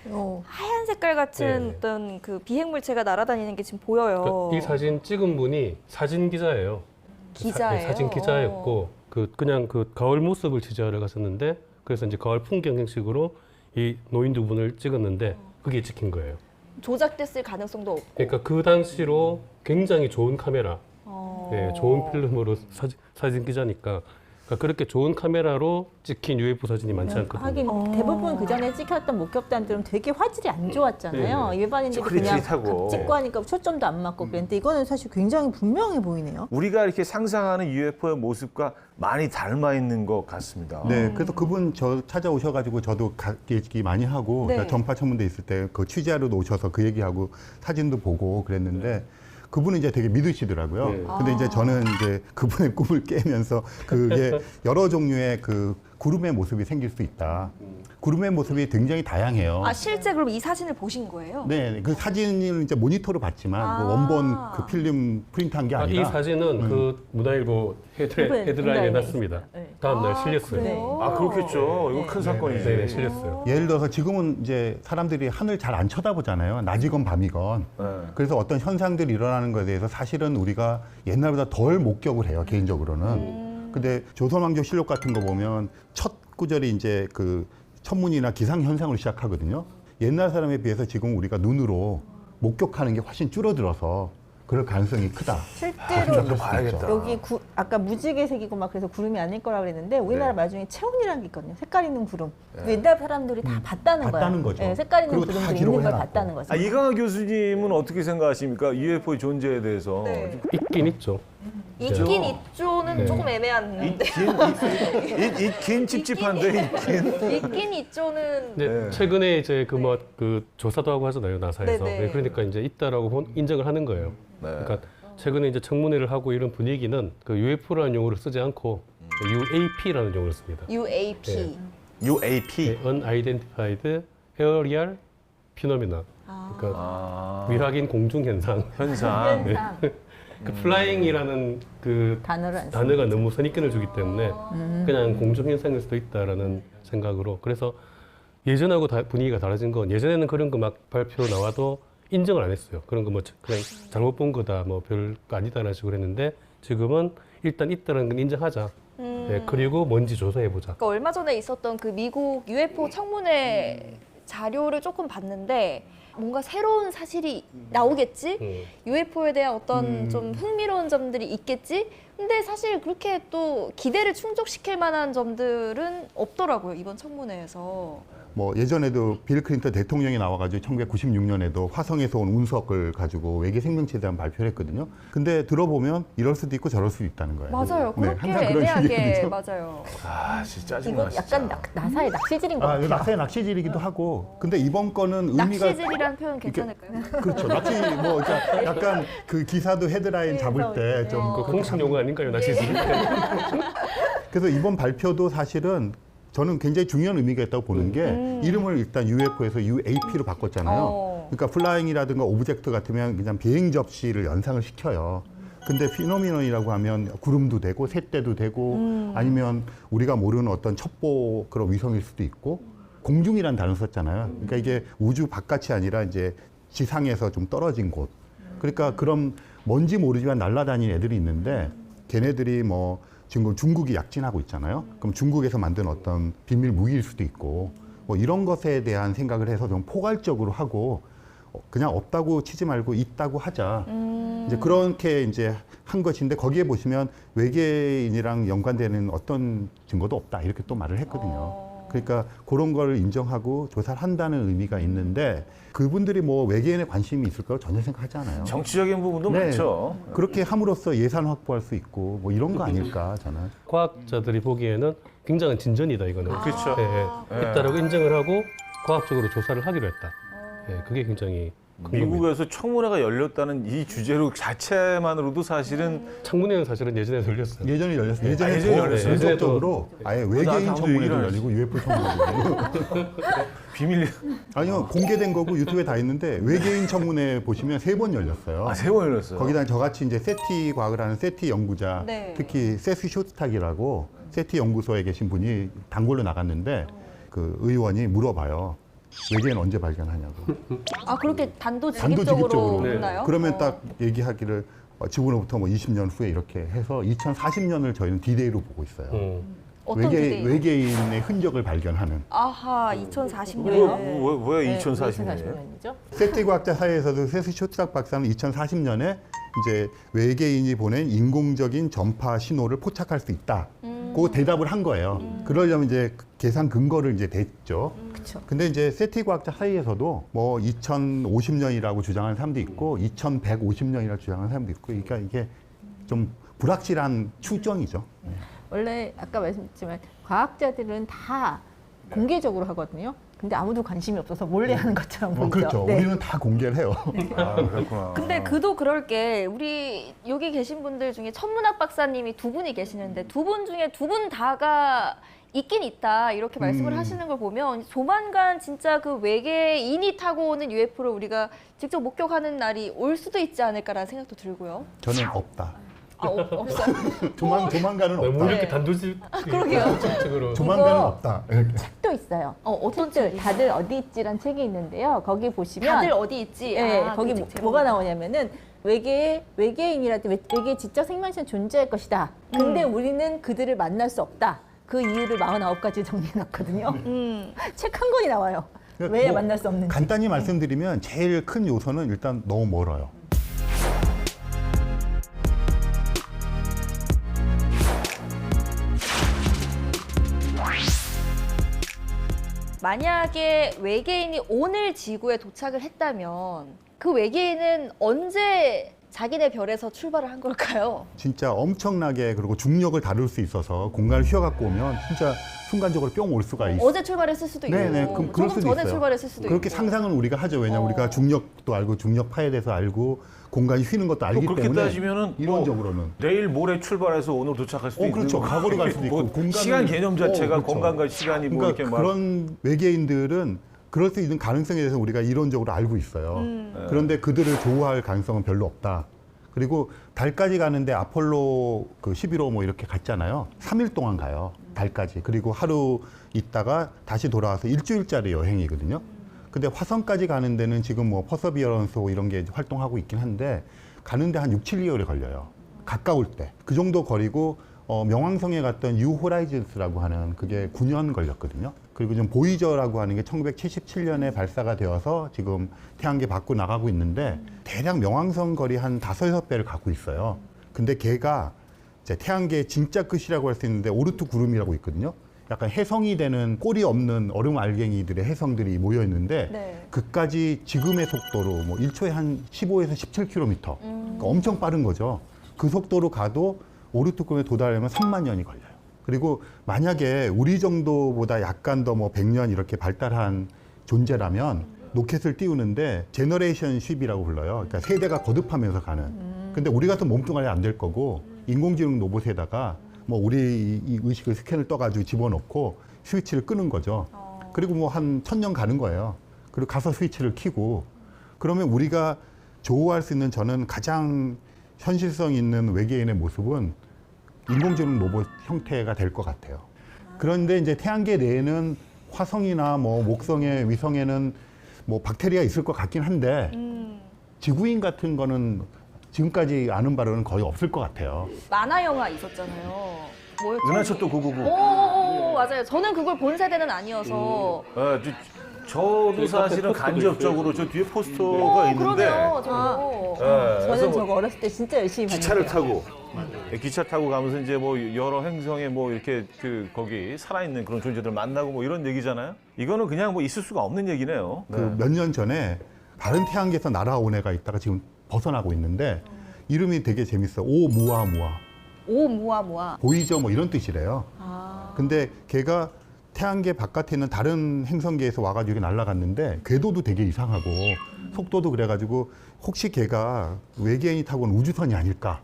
B: 하얀 색깔 같은
E: 네.
B: 어떤 그 비행물체가 날아다니는 게 지금 보여요.
E: 이 사진 찍은 분이 사진 기자예요.
B: 기자예요?
E: 사진 기자였고 그냥 그 가을 모습을 취재하러 갔었는데 그래서 이제 가을 풍경 형식으로 이 노인 두 분을 찍었는데 그게 찍힌 거예요.
B: 조작됐을 가능성도 없고.
E: 그러니까 그 당시로 굉장히 좋은 카메라,
B: 어.
E: 예, 좋은 필름으로 사진 기자니까 그러니까 그렇게 좋은 카메라로 찍힌 UFO 사진이 많지 않거든요.
C: 하긴 대부분 그 전에 찍혔던 목격단들은 되게 화질이 안 좋았잖아요.
E: 네.
C: 일반인들이 그냥
A: 찌릿찌릿하고.
C: 찍고 하니까 초점도 안 맞고 그랬는데 이거는 사실 굉장히 분명해 보이네요.
A: 우리가 이렇게 상상하는 UFO의 모습과 많이 닮아 있는 것 같습니다.
D: 네, 그래서 그분 저 찾아오셔가지고 저도 얘기 많이 하고
B: 네.
D: 제가 전파 천문대 있을 때 그 취재하러 오셔서 그 얘기하고 사진도 보고 그랬는데 그분은 이제 되게 믿으시더라고요.
E: 네.
D: 근데 이제 저는 이제 그분의 꿈을 깨면서 그게 여러 종류의 그 구름의 모습이 생길 수 있다. 구름의 모습이 굉장히 다양해요.
B: 아 실제 그럼 이 사진을 보신 거예요?
D: 네, 그 사진을 이제 모니터로 봤지만
B: 아.
D: 그 원본 그 필름 프린트한 게 아니라
E: 이 사진은 그 문화일보 헤드라인에 났습니다.
C: 네.
E: 다음 날
B: 아,
E: 실렸어요.
B: 그래요?
A: 아, 그렇겠죠. 이거 큰 사건이지.
E: 네, 실렸어요.
D: 예를 들어서 지금은 이제 사람들이 하늘 잘 안 쳐다보잖아요. 낮이건 밤이건.
A: 네.
D: 그래서 어떤 현상들이 일어나는 것에 대해서 사실은 우리가 옛날보다 덜 목격을 해요, 개인적으로는. 근데 조선왕조실록 같은 거 보면 첫 구절이 이제 그 천문이나 기상 현상으로 시작하거든요. 옛날 사람에 비해서 지금 우리가 눈으로 목격하는 게 훨씬 줄어들어서 그럴 가능성이 크다.
C: 실제로
A: 좀 봐야겠다.
C: 여기 아까 무지개색이고 막 그래서 구름이 아닐 거라 그랬는데 우리나라
A: 네.
C: 말 중에 체온이라는 게 있거든요. 색깔 있는 구름. 옛날 사람들이 다 봤다는 거예요.
D: 봤다는 거죠.
C: 네, 색깔 있는
D: 그리고 다
C: 구름들이 있는 걸
D: 기록해놨고.
C: 봤다는 거죠.
A: 아, 이강하 교수님은 어떻게 생각하십니까? UFO의 존재에 대해서.
B: 네.
E: 있긴 있죠.
B: 있긴 있죠는
E: 네.
B: 조금 애매한데.
A: 있긴 찝찝한데, 있긴.
B: 있긴 있죠는
E: 근데
A: 네.
E: 최근에 이제 그 조사도 하고 하잖아요, 나사에서.
B: 네네.
E: 그러니까 이제 있다라고 인정을 하는 거예요.
A: 네.
E: 그러니까 최근에 이제 청문회를 하고 이런 분위기는 그 UFO라는 용어를 쓰지 않고 UAP라는 용어를 씁니다.
B: UAP.
A: UAP.
E: 네, Unidentified Aerial Phenomena. 그러니까
A: 아,
E: 미확인 공중 현상.
A: 현상.
C: 현상
E: 그 플라잉이라는 그
C: 단어를 안
E: 단어가 너무 선입견을 주기 때문에 그냥 공중 현상일 수도 있다라는 생각으로 그래서 예전하고 분위기가 달라진 건 예전에는 그런 거 막 발표 나와도 인정을 안 했어요. 그런 거 뭐 그냥 잘못 본 거다, 뭐 별거 아니다라는 식으로 했는데 지금은 일단 있다는 건 인정하자. 네, 그리고 뭔지 조사해 보자.
B: 그러니까 얼마 전에 있었던 그 미국 UFO 청문회 자료를 조금 봤는데 뭔가 새로운 사실이 나오겠지? UFO에 대한 어떤 좀 흥미로운 점들이 있겠지? 근데 사실 그렇게 또 기대를 충족시킬 만한 점들은 없더라고요, 이번 청문회에서.
D: 뭐 예전에도 빌 클린턴 대통령이 나와가지고 1996년에도 화성에서 온 운석을 가지고 외계 생명체에 대한 발표를 했거든요. 근데 들어보면 이럴 수도 있고 저럴 수도 있다는 거예요.
B: 맞아요.
D: 네,
B: 그렇게
D: 항상 그런
B: 애매하게
D: 식이거든요.
B: 맞아요.
A: 아, 진짜
C: 이거
A: 짜증나.
C: 약간 나사의 낚시질인 것 같아요.
D: 낙사의 낚시질이기도 하고. 근데 이번 거는 의미가
B: 낚시질이라는 표현 괜찮을까요?
D: 그렇죠. 낚시 뭐 그러니까 약간 그 기사도 헤드라인 잡을 때 좀
E: 그 공식 용어 아닌가요, 낚시질?
D: 그래서 이번 발표도 사실은 저는 굉장히 중요한 의미가 있다고 보는 게 이름을 일단 UFO에서 UAP로 바꿨잖아요. 그러니까 플라잉이라든가 오브젝트 같으면 그냥 비행 접시를 연상을 시켜요. 근데 피노미논이라고 하면 구름도 되고 새떼도 되고 아니면 우리가 모르는 어떤 첩보 그런 위성일 수도 있고 공중이라는 단어 썼잖아요. 그러니까 이게 우주 바깥이 아니라 이제 지상에서 좀 떨어진 곳. 그러니까 그럼 뭔지 모르지만 날아다니는 애들이 있는데 걔네들이 뭐 지금 중국이 약진하고 있잖아요. 그럼 중국에서 만든 어떤 비밀 무기일 수도 있고 뭐 이런 것에 대한 생각을 해서 좀 포괄적으로 하고 그냥 없다고 치지 말고 있다고 하자. 이제 그렇게 이제 한 것인데 거기에 보시면 외계인이랑 연관되는 어떤 증거도 없다 이렇게 또 말을 했거든요. 그러니까 그런 걸 인정하고 조사를 한다는 의미가 있는데 그분들이 뭐 외계인에 관심이 있을 거라고 전혀 생각하지 않아요.
A: 정치적인 부분도
D: 네.
A: 많죠.
D: 그렇게 함으로써 예산 확보할 수 있고 뭐 이런 거 아닐까 저는.
E: 과학자들이 보기에는 굉장한 진전이다, 이거는.
A: 그렇죠.
E: 예, 있다라고 인정을 하고 과학적으로 조사를 하기로 했다. 예, 그게 굉장히 큰 겁니다.
A: 미국에서 청문회가 열렸다는 이 주제로 자체만으로도 사실은
E: 청문회는 사실은 예전에 열렸어요.
D: 예전에 열렸어요. 예전에
A: 예전에
D: 더
A: 열렸어요.
D: 본격적으로 아예 외계인
A: 나도
D: 청문회도
A: 얘기를
D: 열리고 UFO 청문회도
A: 비밀
D: 아니요 공개된 거고 유튜브에 다 있는데 외계인 청문회 보시면 3번 열렸어요.
A: 세 번 열렸어요.
D: 거기다 저같이 이제 세티 과학을 하는 세티 연구자
B: 네.
D: 특히 세스 쇼스탁이라고 세티 연구소에 계신 분이 단골로 나갔는데 그 의원이 물어봐요. 외계인 언제 발견하냐고.
B: 아, 그렇게 단도직입적으로
D: 단도직입적으로.
B: 묻나요?
D: 그러면 딱 얘기하기를 지구로부터 뭐 20년 후에 이렇게 해서 2040년을 저희는 디데이로 보고 있어요.
B: 어떤 디데이?
D: 외계인의 흔적을 발견하는.
B: 아하, 2040년이요?
A: 왜 2040년이에요?
C: 2040년이죠.
D: 세티 과학자 사이에서도 세스 쇼트락 박사는 2040년에 이제 외계인이 보낸 인공적인 전파 신호를 포착할 수 있다. 그 대답을 한 거예요. 그러려면 이제 계산 근거를 이제 댔죠.
C: 그렇죠.
D: 근데 이제 세티 과학자 사이에서도 뭐 2050년이라고 주장하는 사람도 있고 2150년이라고 주장하는 사람도 있고 그러니까 이게 좀 불확실한 추정이죠.
C: 원래 아까 말씀드렸지만 과학자들은 다 공개적으로 하거든요. 근데 아무도 관심이 없어서 몰래 하는 것처럼 보이죠.
D: 그렇죠.
C: 네.
D: 우리는 다 공개를 해요.
A: 아, 그렇구나.
B: 근데 그도 그럴 게 우리 여기 계신 분들 중에 천문학 박사님이 두 분이 계시는데 두 분 중에 두 분 다가 있긴 있다 이렇게 말씀을 하시는 걸 보면 조만간 진짜 그 외계인이 타고 오는 UFO를 우리가 직접 목격하는 날이 올 수도 있지 않을까라는 생각도 들고요.
D: 저는 없다.
B: 아, 없어요?
D: 조만간은
E: 뭐
D: 없다.
E: 이렇게 단도직입적으로
D: 조만간은
C: 이거-
D: 없다. 이렇게.
C: 책도 있어요.
B: 어떤
C: 책들
B: 책이
C: 다들 어디 있지란 책이 있는데요. 거기 보시면
B: 다들 어디 있지?
C: 예,
B: 아,
C: 거기
B: 그 책 제목이.
C: 뭐가 나오냐면은 외계인이라든지 외계 지적 생명체는 존재할 것이다. 근데 우리는 그들을 만날 수 없다. 그 이유를 49가지 정리해놨거든요. 책 한 권이 나와요. 왜
D: 뭐
C: 만날 수 없는지.
D: 간단히 말씀드리면 제일 큰 요소는 일단 너무 멀어요.
B: 만약에 외계인이 오늘 지구에 도착을 했다면 그 외계인은 언제 자기네 별에서 출발을 한 걸까요?
D: 진짜 엄청나게 그리고 중력을 다룰 수 있어서 공간을 휘어갖고 오면 진짜 순간적으로 뿅 올 수가 있어요.
B: 어제 출발했을 수도 있고
D: 네네, 그럴
B: 조금
D: 수도
B: 전에
D: 있어요.
B: 출발했을 수도
D: 그렇게
B: 있고
D: 상상은 우리가 하죠. 왜냐하면 우리가 중력도 알고 중력파에 대해서 알고 공간이 휘는 것도 알기
A: 그렇게
D: 때문에
A: 따지면은
D: 이론적으로는
A: 내일 모레 출발해서 오늘 도착할 수도 있는
D: 그렇죠.
A: 거고.
D: 과거로 갈 수도 있고
A: 뭐
D: 공간을-
A: 시간 개념 자체가
D: 그렇죠.
A: 공간과 시간이 뭐
D: 그러니까
A: 이렇게 막
D: 그런 외계인들은 그럴 수 있는 가능성에 대해서 우리가 이론적으로 알고 있어요. 그런데 그들을 조우할 가능성은 별로 없다. 그리고 달까지 가는데 아폴로 그 11호 뭐 이렇게 갔잖아요. 3일 동안 가요. 달까지. 그리고 하루 있다가 다시 돌아와서 일주일짜리 여행이거든요. 근데 화성까지 가는 데는 지금 뭐 퍼서비어런스 이런 게 활동하고 있긴 한데 가는데 한 6, 7개월이 걸려요. 가까울 때. 그 정도 거리고 명왕성에 갔던 뉴 호라이즌스라고 하는 그게 9년 걸렸거든요. 그리고 좀 보이저라고 하는 게 1977년에 발사가 되어서 지금 태양계 밖으로 나가고 있는데 대략 명왕성 거리 한 5, 6배를 갖고 있어요. 근데 걔가 이제 태양계의 진짜 끝이라고 할 수 있는데 오르트 구름이라고 있거든요. 약간 혜성이 되는 꼬리 없는 얼음 알갱이들의 혜성들이 모여 있는데
B: 네.
D: 그까지 지금의 속도로 뭐 1초에 한 15에서 17km. 그러니까 엄청 빠른 거죠. 그 속도로 가도 오르트 구름에 도달하려면 3만 년이 걸려요. 그리고 만약에 우리 정도보다 약간 더 뭐 100년 이렇게 발달한 존재라면 로켓을 띄우는데 제너레이션 쉽이라고 불러요. 그러니까 세대가 거듭하면서 가는. 근데 우리 같은 몸뚱아리 안 될 거고 인공지능 로봇에다가 뭐 우리 이 의식을 스캔을 떠가지고 집어넣고 스위치를 끄는 거죠. 그리고 뭐 한 1000년 가는 거예요. 그리고 가서 스위치를 켜고 그러면 우리가 조우할 수 있는 저는 가장 현실성 있는 외계인의 모습은 인공지능 로봇 형태가 될 것 같아요. 그런데 이제 태양계 내에는 화성이나 뭐 목성의 위성에는 뭐 박테리아 있을 것 같긴 한데 지구인 같은 거는 지금까지 아는 바로는 거의 없을 것 같아요.
B: 만화 영화 있었잖아요. 뭐였죠?
A: 은하철도 999.
B: 오, 맞아요. 저는 그걸 본 세대는 아니어서.
A: 저도 사실은 간접적으로 저 뒤에 포스터가 있는데
B: 그러네요. 저도.
A: 그래서
C: 저는
A: 뭐
C: 저거 어렸을 때 진짜 열심히
A: 기차를
C: 봤는데요.
A: 타고 기차 타고 가면서 이제 뭐 여러 행성에 뭐 이렇게 그 거기 살아있는 그런 존재들 만나고 뭐 이런 얘기잖아요. 이거는 그냥 뭐 있을 수가 없는 얘기네요. 네.
D: 그 몇 년 전에 다른 태양계에서 날아온 애가 있다가 지금 벗어나고 있는데 이름이 되게 재밌어요. 오무아무아.
B: 오무아무아.
D: 보이죠? 뭐 이런 뜻이래요. 근데 걔가 태양계 바깥에 있는 다른 행성계에서 와가지고 날아갔는데 궤도도 되게 이상하고 속도도 그래가지고 혹시 걔가 외계인이 타고 온 우주선이 아닐까.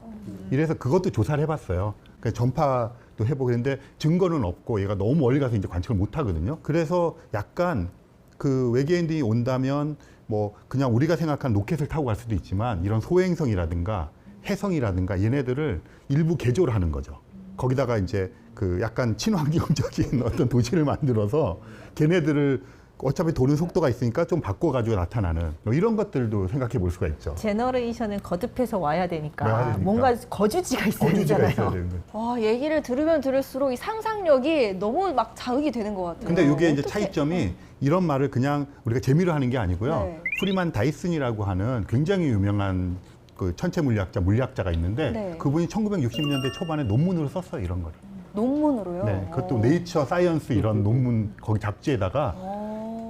D: 이래서 그것도 조사를 해봤어요. 그러니까 전파도 해보고 그랬는데 증거는 없고 얘가 너무 멀리 가서 이제 관측을 못 하거든요. 그래서 약간 그 외계인들이 온다면 뭐 그냥 우리가 생각한 로켓을 타고 갈 수도 있지만 이런 소행성이라든가 해성이라든가 얘네들을 일부 개조를 하는 거죠. 거기다가 이제 그 약간 친환경적인 어떤 도시를 만들어서 걔네들을 어차피 도는 속도가 있으니까 좀 바꿔가지고 나타나는 뭐 이런 것들도 생각해 볼 수가 있죠.
C: 제너레이션은 거듭해서 와야 되니까,
D: 와야 되니까.
C: 뭔가 거주지가 있어야
D: 거주지가
C: 되잖아요.
D: 있어야 되는 거죠.
B: 와, 얘기를 들으면 들을수록 이 상상력이 너무 막 자극이 되는 것 같아요.
D: 근데 이게 이제
B: 어떻게-
D: 차이점이 이런 말을 그냥 우리가 재미로 하는 게 아니고요.
B: 네.
D: 프리만 다이슨이라고 하는 굉장히 유명한 그 천체 물리학자가 있는데
B: 네.
D: 그분이 1960년대 초반에 논문으로 썼어요, 이런 거를.
B: 논문으로요?
D: 네, 그것도 네이처 사이언스 이런 논문 거기 잡지에다가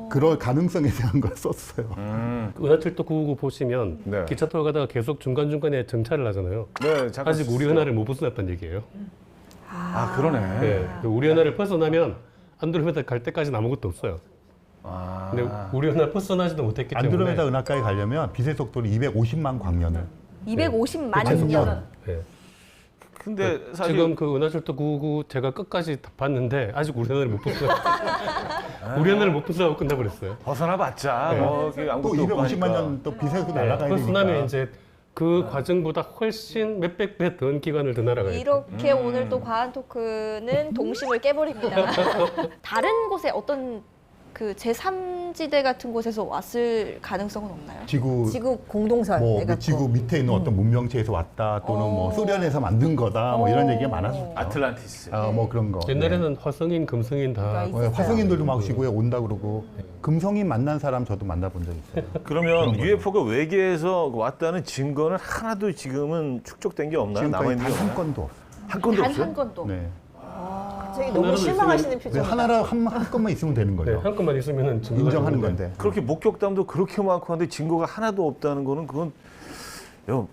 D: 그럴 가능성에 대한 걸 썼어요.
E: 그 은하철도 999 보시면
A: 네.
E: 기차 타고 가다가 계속 중간중간에 정차를 하잖아요.
A: 네, 잠깐
E: 아직 우리 은하를 못 벗어났다는 얘기예요.
A: 아, 그러네.
E: 네. 우리 은하를 벗어나면 안드로메다 갈 때까지는 아무것도 없어요.
A: 아.
E: 근데 우리 은하를 벗어나지도 못했기 때문에
D: 안드로메다 은하까지 가려면 빛의 속도는 250만 광년을.
B: 250만
D: 네.
B: 년.
E: 네.
A: 근데 사실
E: 지금 그 은하철도 999 제가 끝까지 다 봤는데 아직 우리 은하를 못 벗어나. 우리 은하를 못 벗어나고 끝나버렸어요.
A: 벗어나 봤자
E: 네.
A: 뭐
D: 또
A: 아무것도 없고
D: 250만
A: 하니까.
D: 년 또 빛의 속도 날아가야 되니까.
E: 벗어나면 이제 그 과정보다 훨씬 몇백 배 더 기간을 더 날아가요.
B: 이렇게 오늘 또 과한 토크는 동심을 깨버립니다. 다른 곳에 어떤 그 제3지대 같은 곳에서 왔을 가능성은 없나요?
C: 지구 공동설.
D: 뭐
C: 내가
D: 지구 밑에 있는 어떤 문명체에서 왔다 또는 뭐 소련에서 만든 거다 뭐 이런 얘기가 많았었죠.
A: 아틀란티스.
D: 뭐 그런 거.
E: 옛날에는 화성인, 금성인 다
C: 있어요.
D: 화성인들도 막 지구에 온다 그러고 금성인 만난 사람 저도 만나본 적 있어요.
A: 그러면 UFO가 외계에서 왔다는 증거는 하나도 지금은 축적된 게 없나요?
D: 지금까지
A: 남아 있는
D: 단
A: 게
D: 한
A: 없나요?
D: 건도 없어요.
A: 한 건도
B: 단
A: 없어요?
B: 한 건도.
D: 네.
C: 갑자기 너무 실망하시는 표정.
D: 하나라 한 건만 있으면 되는
E: 네,
D: 거죠.
E: 한 건만 있으면은 증거가
D: 인정하는
E: 있는데
D: 건데.
A: 그렇게 목격담도 그렇게 많고 한데 증거가 하나도 없다는 거는 그건 이거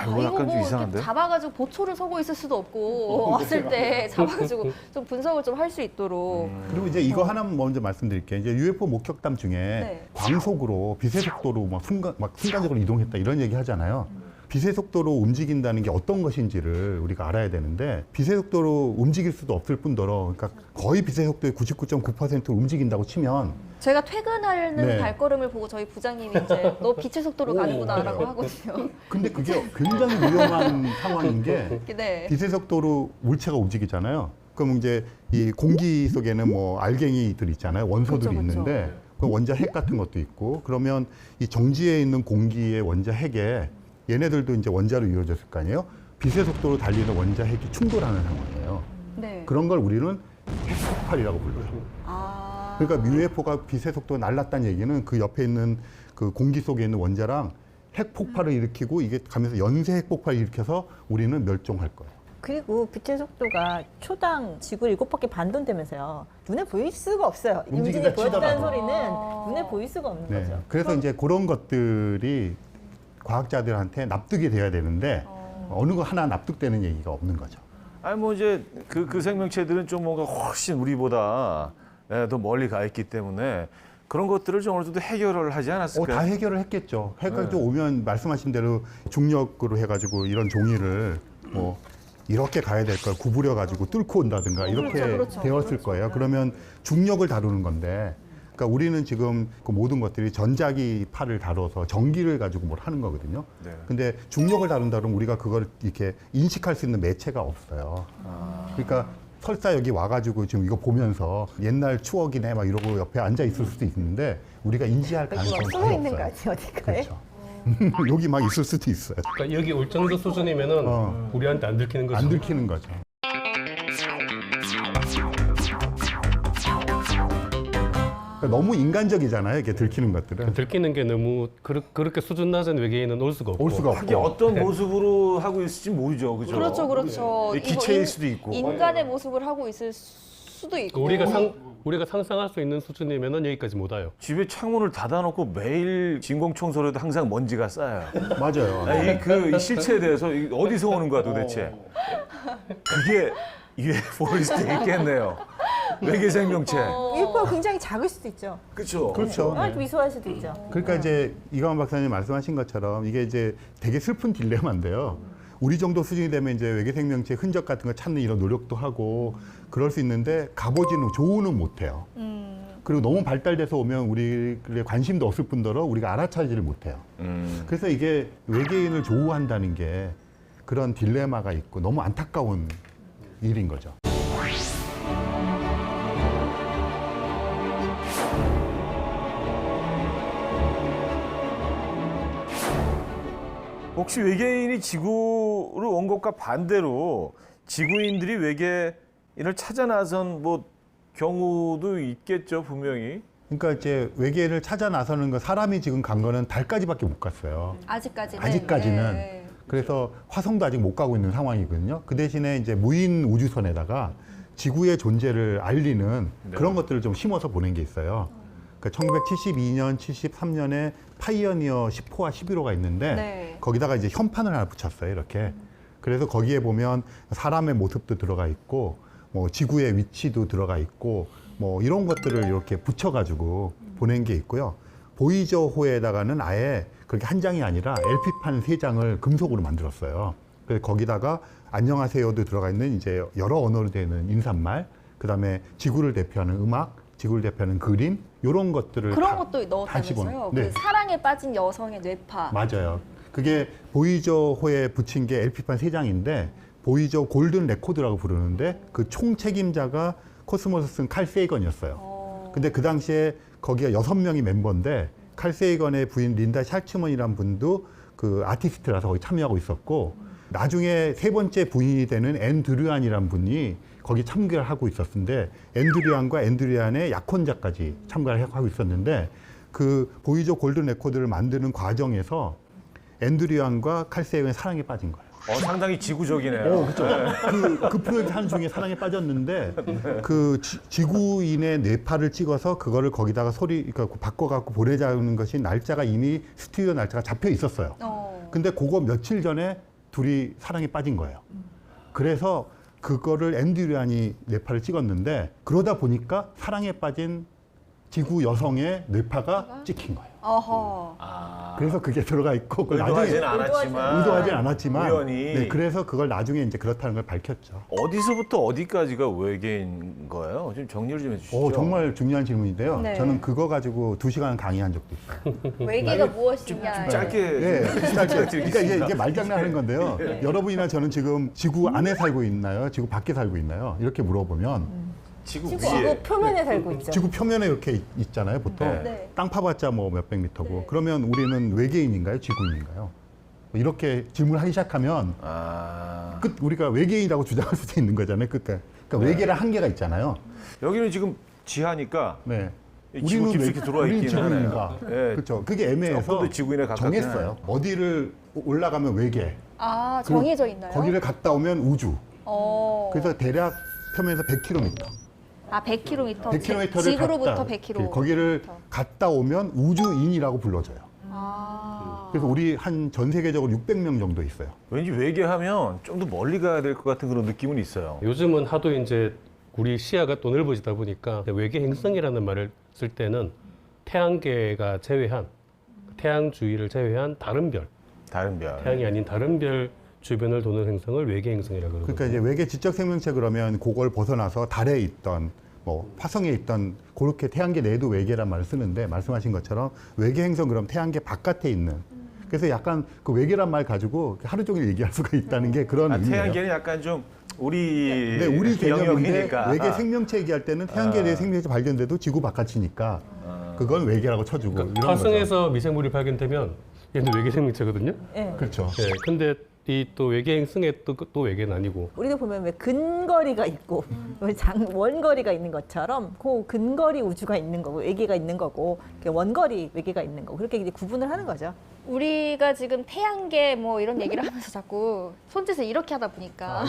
B: 이거
A: 약간 좀
B: 뭐
A: 이상한데?
B: 이렇게 잡아가지고 보초를 서고 있을 수도 없고 왔을 때 잡아가지고 좀 분석을 좀 할 수 있도록.
D: 그리고 이제 이거 하나 먼저 말씀드릴게요. 이제 UFO 목격담 중에
B: 네.
D: 광속으로 빛의 속도로 막 순간적으로 이동했다 이런 얘기 하잖아요. 빛의 속도로 움직인다는 게 어떤 것인지를 우리가 알아야 되는데 빛의 속도로 움직일 수도 없을 뿐더러 그러니까 거의 빛의 속도의 99.9%로 움직인다고 치면
B: 제가 퇴근하는
D: 네.
B: 발걸음을 보고 저희 부장님이 이제 너 빛의 속도로 가는구나라고 하거든요.
D: 근데 그게 굉장히 위험한 상황인 게
B: 네.
D: 빛의 속도로 물체가 움직이잖아요. 그럼 이제 이 공기 속에는 뭐 알갱이들 있잖아요. 원소들이
B: 그쵸, 그쵸.
D: 있는데 그 원자 핵 같은 것도 있고 그러면 이 정지에 있는 공기의 원자 핵에 얘네들도 이제 원자로 이루어졌을 거 아니에요. 빛의 속도로 달리는 원자 핵이 충돌하는 상황이에요.
B: 네.
D: 그런 걸 우리는 핵폭발이라고 불러요.
B: 아.
D: 그러니까 UFO가 빛의 속도가 날랐다는 얘기는 그 옆에 있는 그 공기 속에 있는 원자랑 핵폭발을 일으키고 이게 가면서 연쇄 핵폭발을 일으켜서 우리는 멸종할 거예요.
C: 그리고 빛의 속도가 초당 지구 7바퀴 반 돈다면서요. 눈에 보일 수가 없어요.
D: 움직이다
C: 임진이 보였다는
D: 치더라도.
C: 소리는 눈에 보일 수가 없는
D: 네.
C: 거죠.
D: 그래서 이제 그런 것들이 과학자들한테 납득이 돼야 되는데 어느 거 하나 납득되는 얘기가 없는 거죠.
A: 아니 뭐 이제 그 생명체들은 좀 뭔가 훨씬 우리보다 더 멀리 가 있기 때문에 그런 것들을 좀 어느 정도 해결을 하지 않았을까요?
D: 다 해결을 했겠죠. 해가지고
A: 네.
D: 오면 말씀하신 대로 중력으로 해가지고 이런 종이를 뭐 이렇게 가야 될 걸 구부려 가지고 뚫고 온다든가 이렇게
B: 그렇죠.
D: 되었을 거예요. 그러면 중력을 다루는 건데, 그러니까 우리는 지금 그 모든 것들이 전자기파를 다뤄서 전기를 가지고 뭘 하는 거거든요.
A: 네.
D: 근데 중력을 다룬다 그러면 우리가 그걸 이렇게 인식할 수 있는 매체가 없어요. 그러니까 설사 여기 와가지고 지금 이거 보면서 옛날 추억이네 막 이러고 옆에 앉아 있을 수도 있는데 우리가 인지할 가능성이
C: 숨어
D: 거의
C: 있는 거
D: 없어요.
C: 아니에요, 어디가에?
D: 그렇죠. 여기 막 있을 수도 있어요.
E: 그러니까 여기 올 정도 수준이면은 우리한테 안 들키는 거죠.
D: 안 들키는 거죠. 그러니까 너무 인간적이잖아요. 이게 들키는 것들은.
E: 들키는 게 너무 그렇게 수준 낮은 외계인은 올 수가 없고.
D: 올 수가
A: 하긴
D: 없고.
A: 어떤 모습으로 하고 있을지 모르죠, 그죠?
B: 그렇죠, 그렇죠.
A: 네. 기체일 수도 있고.
B: 인간의 모습을 하고 있을 수도 있고.
E: 우리가 상상할 수 있는 수준이면은 여기까지 못 와요.
A: 집에 창문을 닫아놓고 매일 진공 청소를 해도 항상 먼지가 쌓여요.
D: 맞아요.
A: 이 실체에 대해서 어디서 오는 거야 도대체? 그게 UFO일 수도 있겠네요. 외계 생명체.
C: UFO가 굉장히 작을 수도 있죠.
A: 그렇죠.
D: 그렇죠.
C: 아주 미소할 수도 있죠.
D: 그러니까 이제 이강원 박사님 말씀하신 것처럼 이게 이제 되게 슬픈 딜레마인데요. 우리 정도 수준이 되면 이제 외계 생명체 흔적 같은 거 찾는 이런 노력도 하고 그럴 수 있는데 가보지는 조우는 못해요. 그리고 너무 발달돼서 오면 우리의 관심도 없을 뿐더러 우리가 알아차지를 못해요. 그래서 이게 외계인을 조우한다는 게 그런 딜레마가 있고 너무 안타까운 일인 거죠.
A: 혹시 외계인이 지구로 온 것과 반대로 지구인들이 외계인을 찾아 나선 뭐 경우도 있겠죠, 분명히.
D: 그러니까 이제 외계인을 찾아 나서는 거 사람이 지금 간 거는 달까지밖에 못 갔어요.
B: 아직까지는.
D: 아직까지는.
B: 네.
D: 그래서 화성도 아직 못 가고 있는 상황이거든요. 그 대신에 이제 무인 우주선에다가 지구의 존재를 알리는 그런 것들을 좀 심어서 보낸 게 있어요. 그러니까 1972년, 73년에 파이어니어 10호와 11호가 있는데
B: 네.
D: 거기다가 이제 현판을 하나 붙였어요. 이렇게. 그래서 거기에 보면 사람의 모습도 들어가 있고 뭐 지구의 위치도 들어가 있고 뭐 이런 것들을 이렇게 붙여가지고 보낸 게 있고요. 보이저호에다가는 아예 그렇게 한 장이 아니라 LP판 3장을 금속으로 만들었어요. 그래서 거기다가 안녕하세요도 들어가 있는 이제 여러 언어로 되는 인사말, 그다음에 지구를 대표하는 음악, 지구를 대표하는 그림, 이런 것들을
B: 그런
D: 다
B: 것도
D: 다시
B: 넣었다면서요?
D: 네.
B: 그 사랑에 빠진 여성의 뇌파.
D: 맞아요. 그게 보이저호에 붙인 게 LP판 3장인데 보이저 골든 레코드라고 부르는데 그 총책임자가 코스모스 쓴 칼 세이건이었어요. 근데 그 당시에 거기가 6명이 멤버인데 칼 세이건의 부인 린다 샬츠먼이라는 분도 그 아티스트라서 거기 참여하고 있었고 나중에 3번째 부인이 되는 앤드류안이라는 분이 거기 참가를 하고 있었는데 앤드류안과 앤드류안의 약혼자까지 참가를 하고 있었는데 그 보이저 골든 레코드를 만드는 과정에서 앤드류안과 칼 세이건의 사랑에 빠진 거예요.
A: 상당히 지구적이네요.
D: 그렇죠. 그 프로젝트 하는 중에 사랑에 빠졌는데 그 지구인의 뇌파를 찍어서 그거를 거기다가 그러니까 바꿔갖고 보내자는 것이 날짜가 이미 스튜디오 날짜가 잡혀 있었어요. 근데 그거 며칠 전에 둘이 사랑에 빠진 거예요. 그래서 그거를 앤드류안이 뇌파를 찍었는데 그러다 보니까 사랑에 빠진 지구 여성의 뇌파가 찍힌 거예요.
B: 어허.
D: 그래서 그게 들어가 있고 그걸
A: 의도하진
D: 나중에
A: 않았지만.
D: 의도하진 않았지만
A: 우연히.
D: 네, 그래서 그걸 나중에 이제 그렇다는 걸 밝혔죠.
A: 어디서부터 어디까지가 외계인 거예요? 좀 정리를 좀 해주시죠.
D: 정말 중요한 질문인데요.
B: 네.
D: 저는 그거 가지고 2시간 강의한 적도 있어요.
B: 외계가 무엇이냐.
A: 짧게.
D: 예, 짧게. 그러니까 이게 말장난하는 건데요. 여러분이나 저는 지금 지구 안에 살고 있나요? 지구 밖에 살고 있나요? 이렇게 물어보면
A: 지구
C: 지구
A: 위에.
C: 표면에 살고 있죠.
D: 지구 표면에 이렇게 있잖아요, 보통.
A: 네.
B: 네.
D: 땅 파봤자 뭐 몇백 미터고.
B: 네.
D: 그러면 우리는 외계인인가요? 지구인인가요? 이렇게 질문하기 시작하면 우리가 외계인이라고 주장할 수도 있는 거잖아요. 그러니까 외계란 한계가 있잖아요.
A: 여기는 지금 지하니까
D: 네.
A: 지구 깊숙이 들어와
D: 우리는
A: 있긴
D: 지구인인가?
A: 하네요. 예.
D: 그렇죠. 그게 애매해서
A: 조금 더 지구인에 가깝긴
D: 정했어요. 어디를 올라가면 외계,
B: 정해져 있나요?
D: 거기를 갔다 오면 우주. 그래서 대략 표면에서 100km.
B: 아, 100km.
D: 100km를
B: 지구로부터
D: 갔다,
B: 100km.
D: 거기를 갔다 오면 우주인이라고 불러줘요.
B: 아.
D: 그래서 우리 한 전 세계적으로 600명 정도 있어요.
A: 왠지 외계하면 좀 더 멀리 가야 될 것 같은 그런 느낌은 있어요.
E: 요즘은 하도 이제 우리 시야가 또 넓어지다 보니까 외계 행성이라는 말을 쓸 때는 태양계가 제외한 태양 주위를 제외한 다른 별,
A: 다른 별.
E: 태양이 아닌 다른 별 주변을 도는 행성을 외계 행성이라고 그러거든요.
D: 그러니까 이제 외계 지적 생명체 그러면 그걸 벗어나서 달에 있던 뭐 화성에 있던 그렇게 태양계 내도 외계란 말을 쓰는데 말씀하신 것처럼 외계 행성 그럼 태양계 바깥에 있는 그래서 약간 그 외계란 말 가지고 하루 종일 얘기할 수가 있다는 게 그런 의미예요.
A: 태양계는 약간 좀 우리
D: 네, 우리 개념인데
A: 영역이니까.
D: 외계 생명체 얘기할 때는 태양계에 대해 생명체 발견돼도 지구 바깥이니까 그건 외계라고 쳐주고 이런 거죠.
E: 화성에서 미생물이 발견되면 얘는 외계 생명체거든요.
C: 예.
D: 그렇죠.
E: 네, 근데 이 또 외계 행성의 또 외계는 아니고
C: 우리도 보면 왜 근거리가 있고 왜 원거리가 있는 것처럼 그 근거리 우주가 있는 거고 외계가 있는 거고 이렇게 원거리 외계가 있는 거고 그렇게 이제 구분을 하는 거죠.
B: 우리가 지금 태양계 뭐 이런 얘기를 하면서 자꾸 손짓을 이렇게 하다 보니까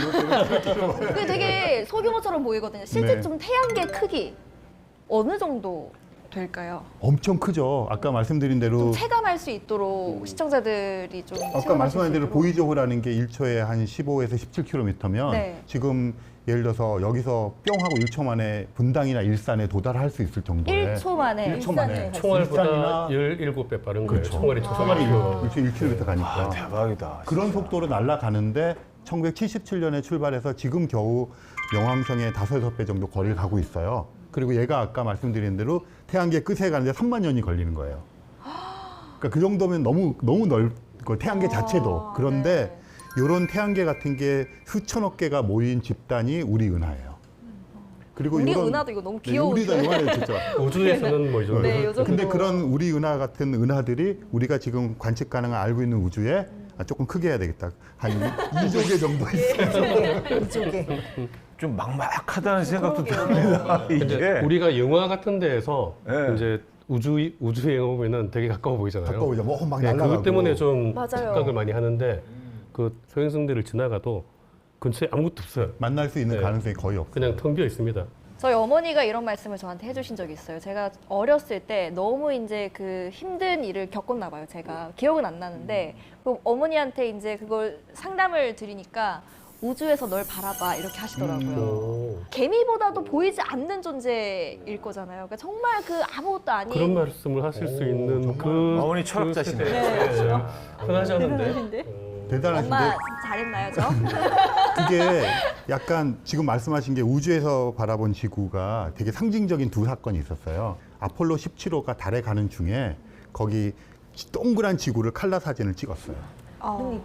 B: 그게 되게 소규모처럼 보이거든요. 실제
D: 네.
B: 좀 태양계 크기 어느 정도 될까요?
D: 엄청 크죠. 아까 말씀드린 대로
B: 좀 체감할 수 있도록 시청자들이 좀
D: 아까
B: 체감할
D: 말씀하신
B: 수
D: 대로
B: 있도록.
D: 보이저호라는 게 1초에 한 15에서 17km면
B: 네.
D: 지금 예를 들어서 여기서 뿅 하고 1초 만에 분당이나 일산에 도달할 수 있을 정도의
B: 1초 만에
D: 1초 만에
E: 총알보다
D: 일산이나
E: 17배 빠른 거예요.
D: 그렇죠.
E: 총알이
D: 총알이
E: 초
D: 1km 가니까
A: 아, 대박이다.
D: 그런
A: 진짜.
D: 속도로 날아가는데 1977년에 출발해서 지금 겨우 명왕성의 5-6배 정도 거리를 가고 있어요. 그리고 얘가 아까 말씀드린 대로 태양계 끝에 가는데 3만 년이 걸리는 거예요. 그러니까 그 정도면 너무 넓고 태양계 자체도. 그런데 이런 태양계 같은 게 수천억 개가 모인 집단이 우리 은하예요. 그리고
B: 우리
D: 요런-
B: 은하도 이거 너무
D: 네,
B: 귀여운데.
D: 우리가 은하예요, 진짜.
E: 우주에서는 뭐 이 정도.
B: 네, 요 정도.
D: 근데 그런 우리 은하 같은 은하들이 우리가 지금 관측 가능한 알고 있는 우주에 조금 크게 해야 되겠다. 한 2조 개 정도 있어요.
C: 이쪽에
A: 좀 막막하다는 생각도 듭니다.
E: 근데
A: 이게
E: 우리가 영화 같은 데에서
A: 네.
E: 이제 우주에 보면은 되게 가까워 보이잖아요.
D: 가까워져. 막
E: 네,
D: 날아가고.
E: 그것 때문에 좀
B: 맞아요.
E: 착각을 많이 하는데 그 소행성들을 지나가도 근처에 아무것도 없어요.
D: 만날 수 있는
E: 네.
D: 가능성이 거의 없어요.
E: 그냥 텅 비어 있습니다.
B: 저희 어머니가 이런 말씀을 저한테 해주신 적이 있어요. 제가 어렸을 때 너무 이제 그 힘든 일을 겪었나 봐요. 제가 기억은 안 나는데 그 어머니한테 이제 그걸 상담을 드리니까 우주에서 널 바라봐 이렇게 하시더라고요.
E: 오.
B: 개미보다도 보이지 않는 존재일 거잖아요. 그러니까 정말 그 아무것도 아닌
E: 그런 말씀을 하실 수 있는
D: 정말.
E: 그
A: 어머니 철학자시네요.
E: 네. 흔하지 않은데.
C: 대단하신데?
D: 대단하신데
B: 엄마 잘했나요, 저?
D: 그게 약간 지금 말씀하신 게 우주에서 바라본 지구가 되게 상징적인 두 사건이 있었어요. 아폴로 17호가 달에 가는 중에 거기 동그란 지구를 칼라 사진을 찍었어요.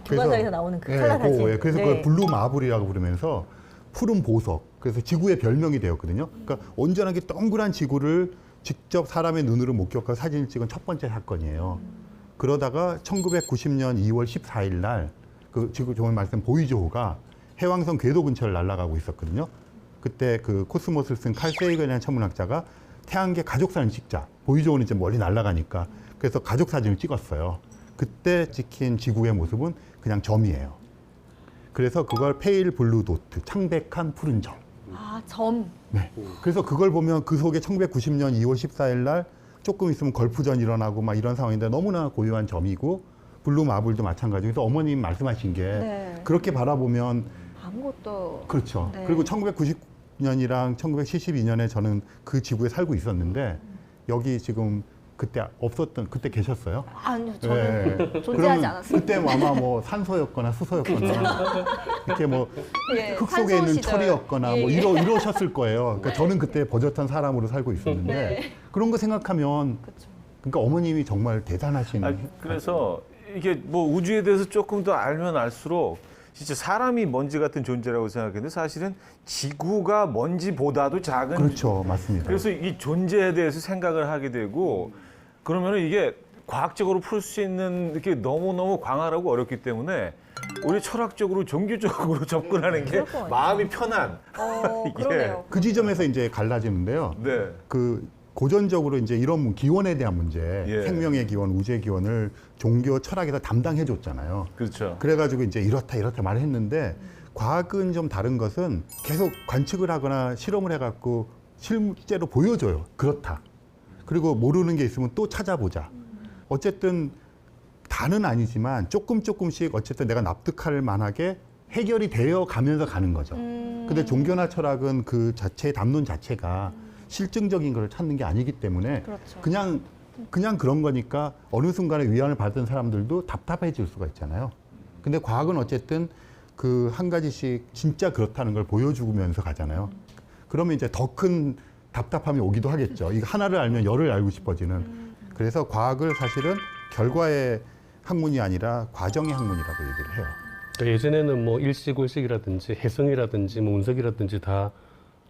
C: 교과서에서 나오는 그 칼라
D: 그거,
C: 사진.
D: 그래서
C: 네.
D: 그걸 블루 마블이라고 부르면서 푸른 보석. 그래서 지구의 별명이 되었거든요. 그러니까 온전하게 동그란 지구를 직접 사람의 눈으로 목격하고 사진을 찍은 첫 번째 사건이에요. 그러다가 1990년 2월 14일 날 그 지금 조금 말씀 보이저호가 해왕성 궤도 근처를 날아가고 있었거든요. 그때 그 코스모스를 쓴 칼 세이건이라는 천문학자가 태양계 가족 사진 찍자. 보이저호는 이제 멀리 날아가니까 그래서 가족 사진을 찍었어요. 그때 찍힌 지구의 모습은 그냥 점이에요. 그래서 그걸 페일 블루 도트, 창백한 푸른 점.
B: 아, 점.
D: 네. 그래서 그걸 보면 그 속에 1990년 2월 14일 날 조금 있으면 걸프전 일어나고 막 이런 상황인데 너무나 고요한 점이고 블루 마블도 마찬가지고 그래서 어머님 말씀하신 게
B: 네.
D: 그렇게 바라보면
B: 아무것도.
D: 그렇죠.
B: 네.
D: 그리고 1990년이랑 1972년에 저는 그 지구에 살고 있었는데 여기 지금 그때 없었던 그때 계셨어요?
B: 아니요, 저는
D: 네.
B: 존재하지
D: 그러면
B: 않았습니다.
D: 그때 아마 뭐 산소였거나 수소였거나 이렇게 뭐
B: 예,
D: 흙
B: 산소
D: 속에 있는
B: 시절.
D: 철이었거나
B: 예,
D: 뭐
B: 예.
D: 이러셨을 거예요. 그러니까 저는 그때 버젓한 사람으로 살고 있었는데
B: 네.
D: 그런 거 생각하면
B: 그쵸.
D: 그러니까 어머님이 정말 대단하신
A: 그래서 이게 뭐 우주에 대해서 조금 더 알면 알수록 진짜 사람이 먼지 같은 존재라고 생각했는데 사실은 지구가 먼지보다도 작은
D: 그렇죠. 맞습니다.
A: 그래서 이 존재에 대해서 생각을 하게 되고 그러면은 이게 과학적으로 풀 수 있는 이렇게 너무너무 광활하고 어렵기 때문에 우리 철학적으로 종교적으로 접근하는 게
C: 그럴 것 같아요.
A: 마음이 편한
B: 그러네요.
D: 그 지점에서 이제 갈라지는데요.
A: 네.
D: 그 고전적으로 이제 이런 기원에 대한 문제,
A: 예.
D: 생명의 기원, 우주의 기원을 종교 철학에서 담당해 줬잖아요.
A: 그렇죠.
D: 그래가지고 이제 이렇다 말했는데 과학은 좀 다른 것은 계속 관측을 하거나 실험을 해갖고 실제로 보여줘요. 그렇다. 그리고 모르는 게 있으면 또 찾아보자. 어쨌든 다는 아니지만 조금씩 어쨌든 내가 납득할 만하게 해결이 되어 가면서 가는 거죠. 근데 종교나 철학은 그 자체의 담론 자체가 실증적인 걸 찾는 게 아니기 때문에
B: 그렇죠.
D: 그냥 그런 거니까 어느 순간에 위안을 받은 사람들도 답답해질 수가 있잖아요. 근데 과학은 어쨌든 그 한 가지씩 진짜 그렇다는 걸 보여주면서 가잖아요. 그러면 이제 더 큰 답답함이 오기도 하겠죠. 이거 하나를 알면 열을 알고 싶어지는. 그래서 과학을 사실은 결과의 학문이 아니라 과정의 학문이라고 얘기를 해요.
E: 그러니까 예전에는 뭐 일시골식이라든지 해성이라든지 뭐 운석이라든지 다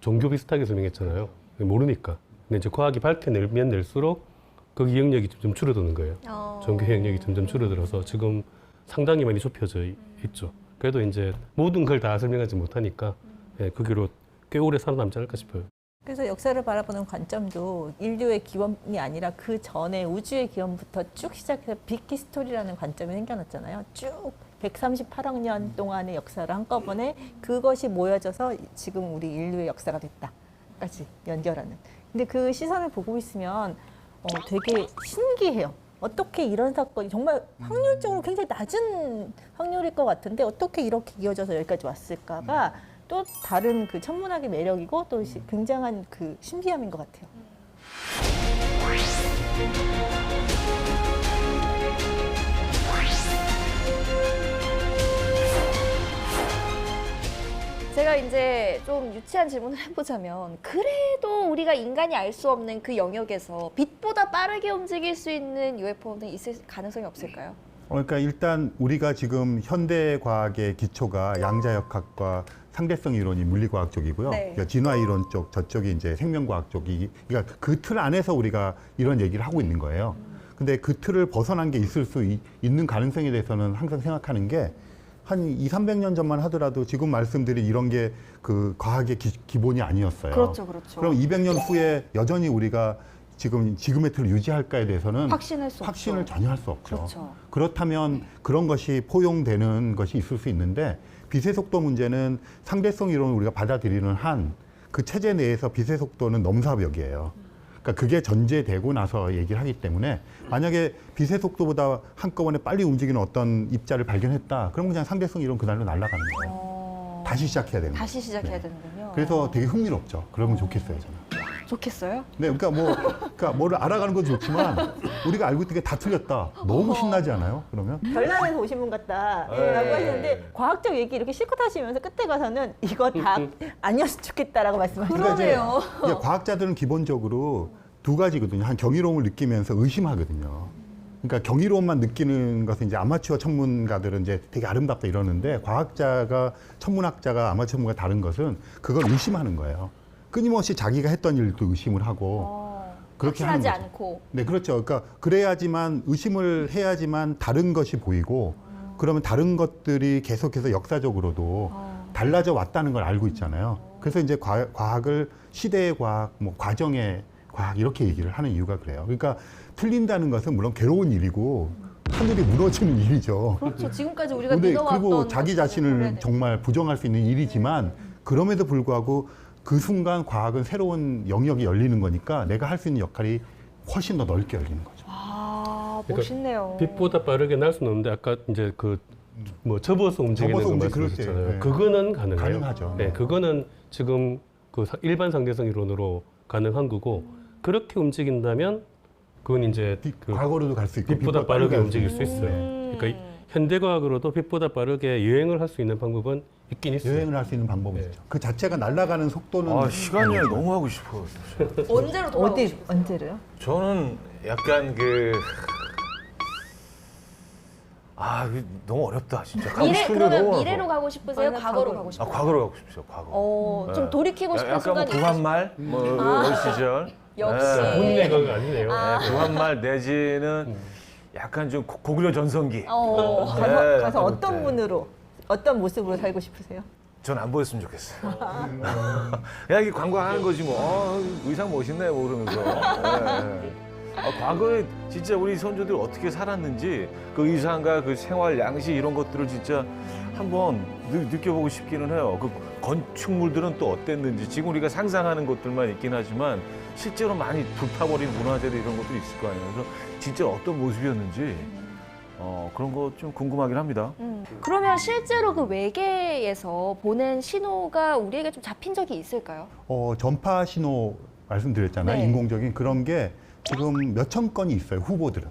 E: 종교 비슷하게 설명했잖아요. 모르니까. 근데 이제 과학이 밝혀내면 낼수록 그 영역이 점점 줄어드는 거예요. 종교 영역이 점점 줄어들어서 지금 상당히 많이 좁혀져 있죠. 그래도 이제 모든 걸 다 설명하지 못하니까 예, 그 길로 꽤 오래 살아남지 않을까 싶어요.
C: 그래서 역사를 바라보는 관점도 인류의 기원이 아니라 그 전에 우주의 기원부터 쭉 시작해서 빅히스토리라는 관점이 생겨났잖아요. 쭉 138억 년 동안의 역사를 한꺼번에 그것이 모여져서 지금 우리 인류의 역사가 됐다까지 연결하는. 근데 그 시선을 보고 있으면 되게 신기해요. 어떻게 이런 사건이 정말 확률적으로 굉장히 낮은 확률일 것 같은데 어떻게 이렇게 이어져서 여기까지 왔을까가 또 다른 그 천문학의 매력이고 또 굉장한 그 신비함인 것 같아요.
B: 제가 이제 좀 유치한 질문을 해보자면 그래도 우리가 인간이 알 수 없는 그 영역에서 빛보다 빠르게 움직일 수 있는 UFO는 있을 가능성이 없을까요?
D: 그러니까 일단 우리가 지금 현대 과학의 기초가 양자역학과 상대성 이론이 물리과학 쪽이고요.
B: 네.
D: 그러니까 진화 이론 쪽, 저쪽이 이제 생명과학 쪽이, 그러니까 그 틀 안에서 우리가 이런 얘기를 하고 있는 거예요. 근데 그 틀을 벗어난 게 있을 수 있는 가능성에 대해서는 항상 생각하는 게 한 200~300년 전만 하더라도 지금 말씀드린 이런 게 그 과학의 기본이 아니었어요.
B: 그렇죠, 그렇죠.
D: 그럼 200년 후에 여전히 우리가 지금의 틀을 유지할까에 대해서는
B: 확신할 수
D: 확신을
B: 없죠.
D: 전혀 할 수 없죠.
B: 그렇죠.
D: 그렇다면 그런 것이 포용되는 것이 있을 수 있는데 빛의 속도 문제는 상대성 이론을 우리가 받아들이는 한 그 체제 내에서 빛의 속도는 넘사벽이에요. 그러니까 그게 전제되고 나서 얘기를 하기 때문에 만약에 빛의 속도보다 한꺼번에 빨리 움직이는 어떤 입자를 발견했다. 그럼 그냥 상대성 이론 그날로 날아가는 거예요. 다시 시작해야 되는 거예요.
B: 다시 시작해야
D: 네.
B: 되는군요.
D: 그래서 되게 흥미롭죠. 그러면 좋겠어요, 저는.
B: 좋겠어요?
D: 네, 그러니까 뭐를 알아가는 건 좋지만 우리가 알고 있던 게 다 틀렸다. 너무 신나지 않아요? 그러면?
C: 별난에서 오신 분 같다라고
A: 네.
C: 하시는데 과학적 얘기 이렇게 실컷 하시면서 끝에 가서는 이거 다 아니었으면 좋겠다라고 말씀하시는
B: 그러네요.
C: 거예요.
D: 이제 과학자들은 기본적으로 두 가지거든요. 한 경이로움을 느끼면서 의심하거든요. 그러니까 경이로움만 느끼는 것은 이제 아마추어 천문가들은 이제 되게 아름답다 이러는데 과학자가 천문학자가 아마추어 천문가 다른 것은 그걸 의심하는 거예요. 끊임없이 자기가 했던 일도 의심을 하고 그렇게 하는
B: 확신하지
D: 거죠.
B: 않고.
D: 네, 그렇죠. 그러니까 그래야지만 의심을 해야지만 다른 것이 보이고 그러면 다른 것들이 계속해서 역사적으로도 달라져 왔다는 걸 알고 있잖아요. 그래서 이제 과학을 시대의 과학, 뭐 과정의 과학 이렇게 얘기를 하는 이유가 그래요. 그러니까 틀린다는 것은 물론 괴로운 일이고 하늘이 무너지는 일이죠.
B: 그렇죠. 지금까지 우리가
D: 근데
B: 믿어왔던
D: 그리고 자기
B: 것들을
D: 자신을
B: 버려야
D: 정말 부정할 수 있는 일이지만 그럼에도 불구하고 그 순간 과학은 새로운 영역이 열리는 거니까 내가 할 수 있는 역할이 훨씬 더 넓게 열리는 거죠.
B: 아,
E: 그러니까
B: 멋있네요.
E: 빛보다 빠르게 날 수는 없는데 아까 이제 그 뭐 접어서 움직이는
D: 접어서
E: 거
D: 움직일
E: 말씀하셨잖아요.
D: 때, 네.
E: 그거는 가능해요.
D: 가능하죠.
E: 네, 그거는 지금 그 일반 상대성 이론으로 가능한 거고 그렇게 움직인다면 그건 이제 그
D: 과거로도 갈 수 있고
E: 빛보다 빠르게
D: 갈수
E: 움직일
D: 있고.
E: 수 있어요.
B: 음.
E: 그러니까 현대과학으로도 빛보다 빠르게 여행을 할 수 있는 방법은 있긴 있어요.
D: 여행을 할 수 있는 방법이
E: 네.
D: 있죠. 그 자체가 날아가는 속도는
A: 아, 시간이 너무 하고 싶어요.
B: 언제로 돌아가고
C: 어디
B: 싶어요?
C: 언제로요?
A: 저는 약간 너무 어렵다, 진짜. 가고
B: 미래,
A: 싶은데
B: 그러면
A: 너무
B: 미래로
A: 어려워.
B: 가고 싶으세요?
C: 아니,
B: 과거로
C: 과거로.
B: 가고 싶어요?
A: 과거로 가고 싶죠, 과거.
B: 좀 돌이키고 싶은
A: 약간 뭐
B: 순간이
A: 구한말, 그 시절.
B: 역시.
A: 네.
E: 본인의 건 아니네요.
A: 네, 구한말 내지는 약간 좀 고구려 전성기.
C: 가서
A: 네,
C: 어떤
A: 네.
C: 분으로 어떤 모습으로 살고 싶으세요?
A: 전 안 보였으면 좋겠어요. 그냥 이게 관광하는 거지 뭐. 의상 멋있네 뭐 그러면서. 네. 과거에 진짜 우리 선조들이 어떻게 살았는지 그 의상과 그 생활 양식 이런 것들을 진짜 한번 느껴보고 싶기는 해요. 그 건축물들은 또 어땠는지 지금 우리가 상상하는 것들만 있긴 하지만 실제로 많이 불타버린 문화재들 이런 것들이 있을 거 아니에요. 그래서 진짜 어떤 모습이었는지 그런 거 좀 궁금하긴 합니다.
B: 그러면 실제로 그 외계에서 보낸 신호가 우리에게 좀 잡힌 적이 있을까요?
D: 전파 신호 말씀드렸잖아요.
B: 네.
D: 인공적인 그런 게 지금 몇천 건이 있어요. 후보들은.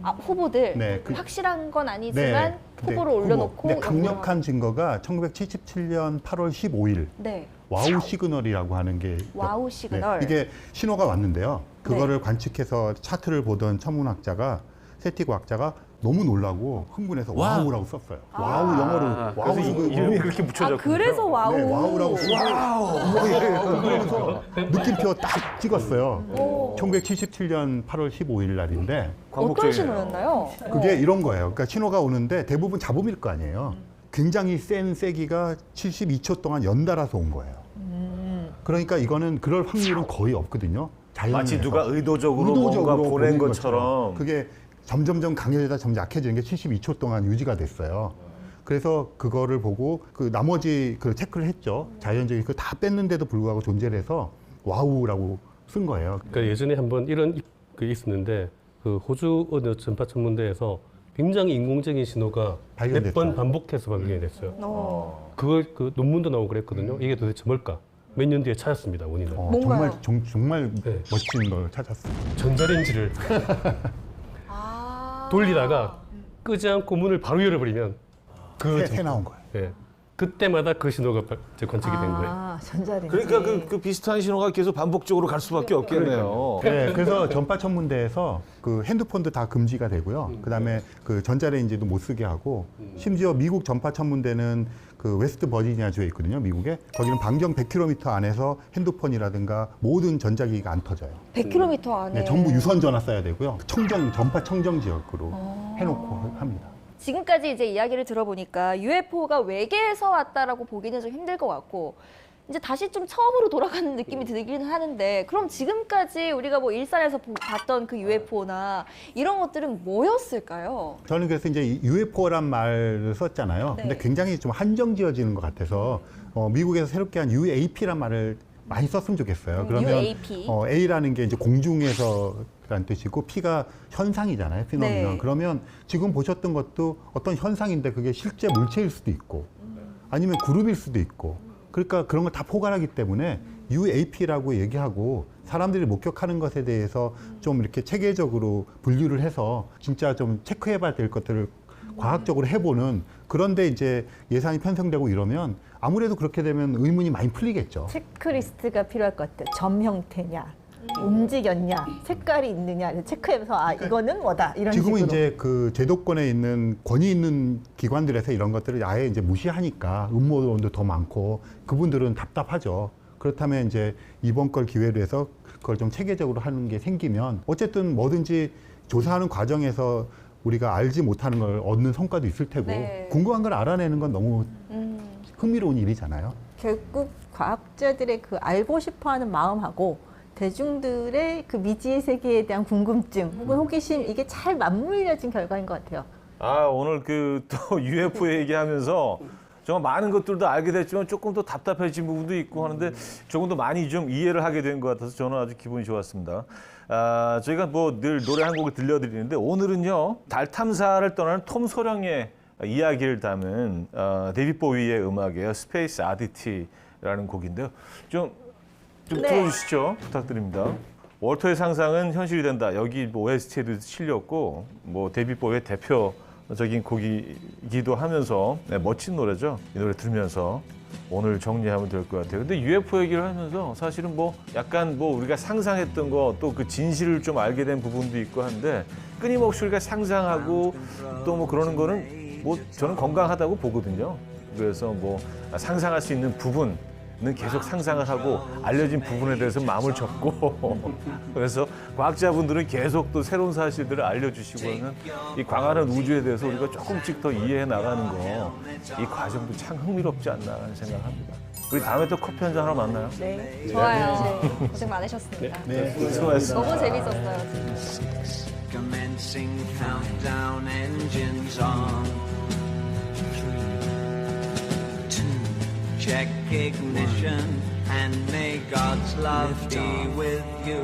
B: 후보들
D: 네,
B: 확실한 건 아니지만
D: 근데
B: 후보를 올려놓고
D: 근데 강력한 증거가 1977년 8월 15일
B: 네.
D: 와우 시그널이라고 하는 게
B: 와우 시그널.
D: 이게 신호가 왔는데요. 그거를 관측해서 차트를 보던 천문학자가 세티 과학자가 너무 놀라고 흥분해서 와우라고 썼어요. 와우 영어로 와우
A: 그래서 이름이 그렇게 붙여졌군요.
B: 그래서 와우.
D: 네, 와우라고 와우 그러면서 느낌표 딱 찍었어요. 1977년 8월 15일 날인데
B: 어떤
A: 광복절이네요.
B: 신호였나요?
D: 그게 이런 거예요. 그러니까 신호가 오는데 대부분 잡음일 거 아니에요. 굉장히 센 세기가 72초 동안 연달아서 온 거예요. 그러니까 이거는 그럴 확률은 거의 없거든요. 자연에서.
A: 마치 누가 의도적으로 뭔가 보낸 것처럼.
D: 그게 점점점 강해지다 점점 약해지는 게 72초 동안 유지가 됐어요. 그래서 그거를 보고 그 나머지 그 체크를 했죠. 자연적인 그 다 뺐는데도 불구하고 존재를 해서 와우라고 쓴 거예요.
E: 그러니까 예전에 한번 이런 그 있었는데 그 호주 어느 전파 천문대에서 굉장히 인공적인 신호가
D: 발견됐어요.
E: 몇 번 반복해서 발견이 됐어요. 그걸 그 논문도 나오고 그랬거든요. 이게 도대체 뭘까? 몇 년 뒤에 찾았습니다, 원인을.
B: 뭔가요?
D: 정말
E: 네.
D: 멋진 걸 찾았어요.
E: 전자레인지를 돌리다가 끄지 않고 문을 바로 열어버리면
D: 새 나온 거예요.
E: 예, 그때마다 그 신호가 이제 관측이 된 거예요.
C: 전자레인지.
A: 그러니까 그 비슷한 신호가 계속 반복적으로 갈 수밖에 없겠네요.
D: 네, 그래서 전파 천문대에서 그 핸드폰도 다 금지가 되고요. 그다음에 그 전자레인지도 못 쓰게 하고 심지어 미국 전파 천문대는 그 웨스트 버지니아주에 있거든요, 미국에. 거기는 반경 100km 안에서 핸드폰이라든가 모든 전자기기가 안 터져요.
B: 100km 안에.
D: 네, 전부 유선 전화 써야 되고요. 전파 청정 지역으로 해놓고 합니다.
B: 지금까지 이제 이야기를 들어보니까 UFO가 외계에서 왔다라고 보기는 좀 힘들 것 같고 이제 다시 좀 처음으로 돌아가는 느낌이 들기는 하는데 그럼 지금까지 우리가 뭐 일산에서 봤던 그 UFO나 이런 것들은 뭐였을까요?
D: 저는 그래서 이제 UFO란 말을 썼잖아요.
B: 네.
D: 근데 굉장히 좀 한정지어지는 것 같아서 미국에서 새롭게 한 UAP란 말을 많이 썼으면 좋겠어요. 그러면
B: UAP.
D: A라는 게 이제 공중에서라는 뜻이고 P가 현상이잖아요. 피노미넌.
B: 네.
D: 그러면 지금 보셨던 것도 어떤 현상인데 그게 실제 물체일 수도 있고 아니면 그룹일 수도 있고 그러니까 그런 걸 다 포괄하기 때문에 UAP라고 얘기하고 사람들이 목격하는 것에 대해서 좀 이렇게 체계적으로 분류를 해서 진짜 좀 체크해봐야 될 것들을 과학적으로 해보는 그런데 이제 예산이 편성되고 이러면 아무래도 그렇게 되면 의문이 많이 풀리겠죠.
C: 체크리스트가 필요할 것 같아요. 점 형태냐, 움직였냐, 색깔이 있느냐 체크해서 이거는 뭐다 이런
D: 지금은
C: 식으로.
D: 이제 그 제도권에 있는 권위 있는 기관들에서 이런 것들을 아예 이제 무시하니까 음모론도 더 많고 그분들은 답답하죠. 그렇다면 이제 이번 걸 기회로 해서 그걸 좀 체계적으로 하는 게 생기면 어쨌든 뭐든지 조사하는 과정에서 우리가 알지 못하는 걸 얻는 성과도 있을 테고
B: 네.
D: 궁금한 걸 알아내는 건 너무 흥미로운 일이잖아요.
C: 결국 과학자들의 그 알고 싶어하는 마음하고 대중들의 그 미지의 세계에 대한 궁금증 혹은 호기심 이게 잘 맞물려진 결과인 것 같아요.
A: 오늘 그 또 UFO 얘기하면서 정말 많은 것들도 알게 됐지만 조금 더 답답해진 부분도 있고 하는데 조금 더 많이 좀 이해를 하게 된 것 같아서 저는 아주 기분이 좋았습니다. 저희가 뭐 늘 노래 한 곡을 들려드리는데 오늘은요 달 탐사를 떠나는 톰 소령의 이야기를 담은 데이빗 보위의 음악이에요. 스페이스 아디티라는 곡인데요. 좀
B: 네.
A: 틀어주시죠. 부탁드립니다. 월터의 상상은 현실이 된다. 여기 뭐 OST에도 실렸고 뭐 데이빗 보위의 대표적인 곡이기도 하면서 멋진 노래죠. 이 노래 들으면서 오늘 정리하면 될 것 같아요. 근데 UFO 얘기를 하면서 사실은 뭐 약간 뭐 우리가 상상했던 거 또 그 진실을 좀 알게 된 부분도 있고 한데 끊임없이 우리가 상상하고 또 뭐 그러는 거는 뭐 저는 건강하다고 보거든요. 그래서 뭐 상상할 수 있는 부분은 계속 상상을 하고 알려진 부분에 대해서 마음을 접고 그래서 과학자분들은 계속 또 새로운 사실들을 알려주시고 하는 이 광활한 우주에 대해서 우리가 조금씩 더 이해해 나가는 거 이 과정도 참 흥미롭지 않나 하는 생각합니다. 우리 다음에 또 커피 한잔 하러 만나요.
C: 네.
B: 좋아요. 고생 많으셨습니다.
A: 수고했어.
B: 너무 재밌었어요.
G: Commencing countdown, engines on. 3, 2, check ignition, and may God's love be with you.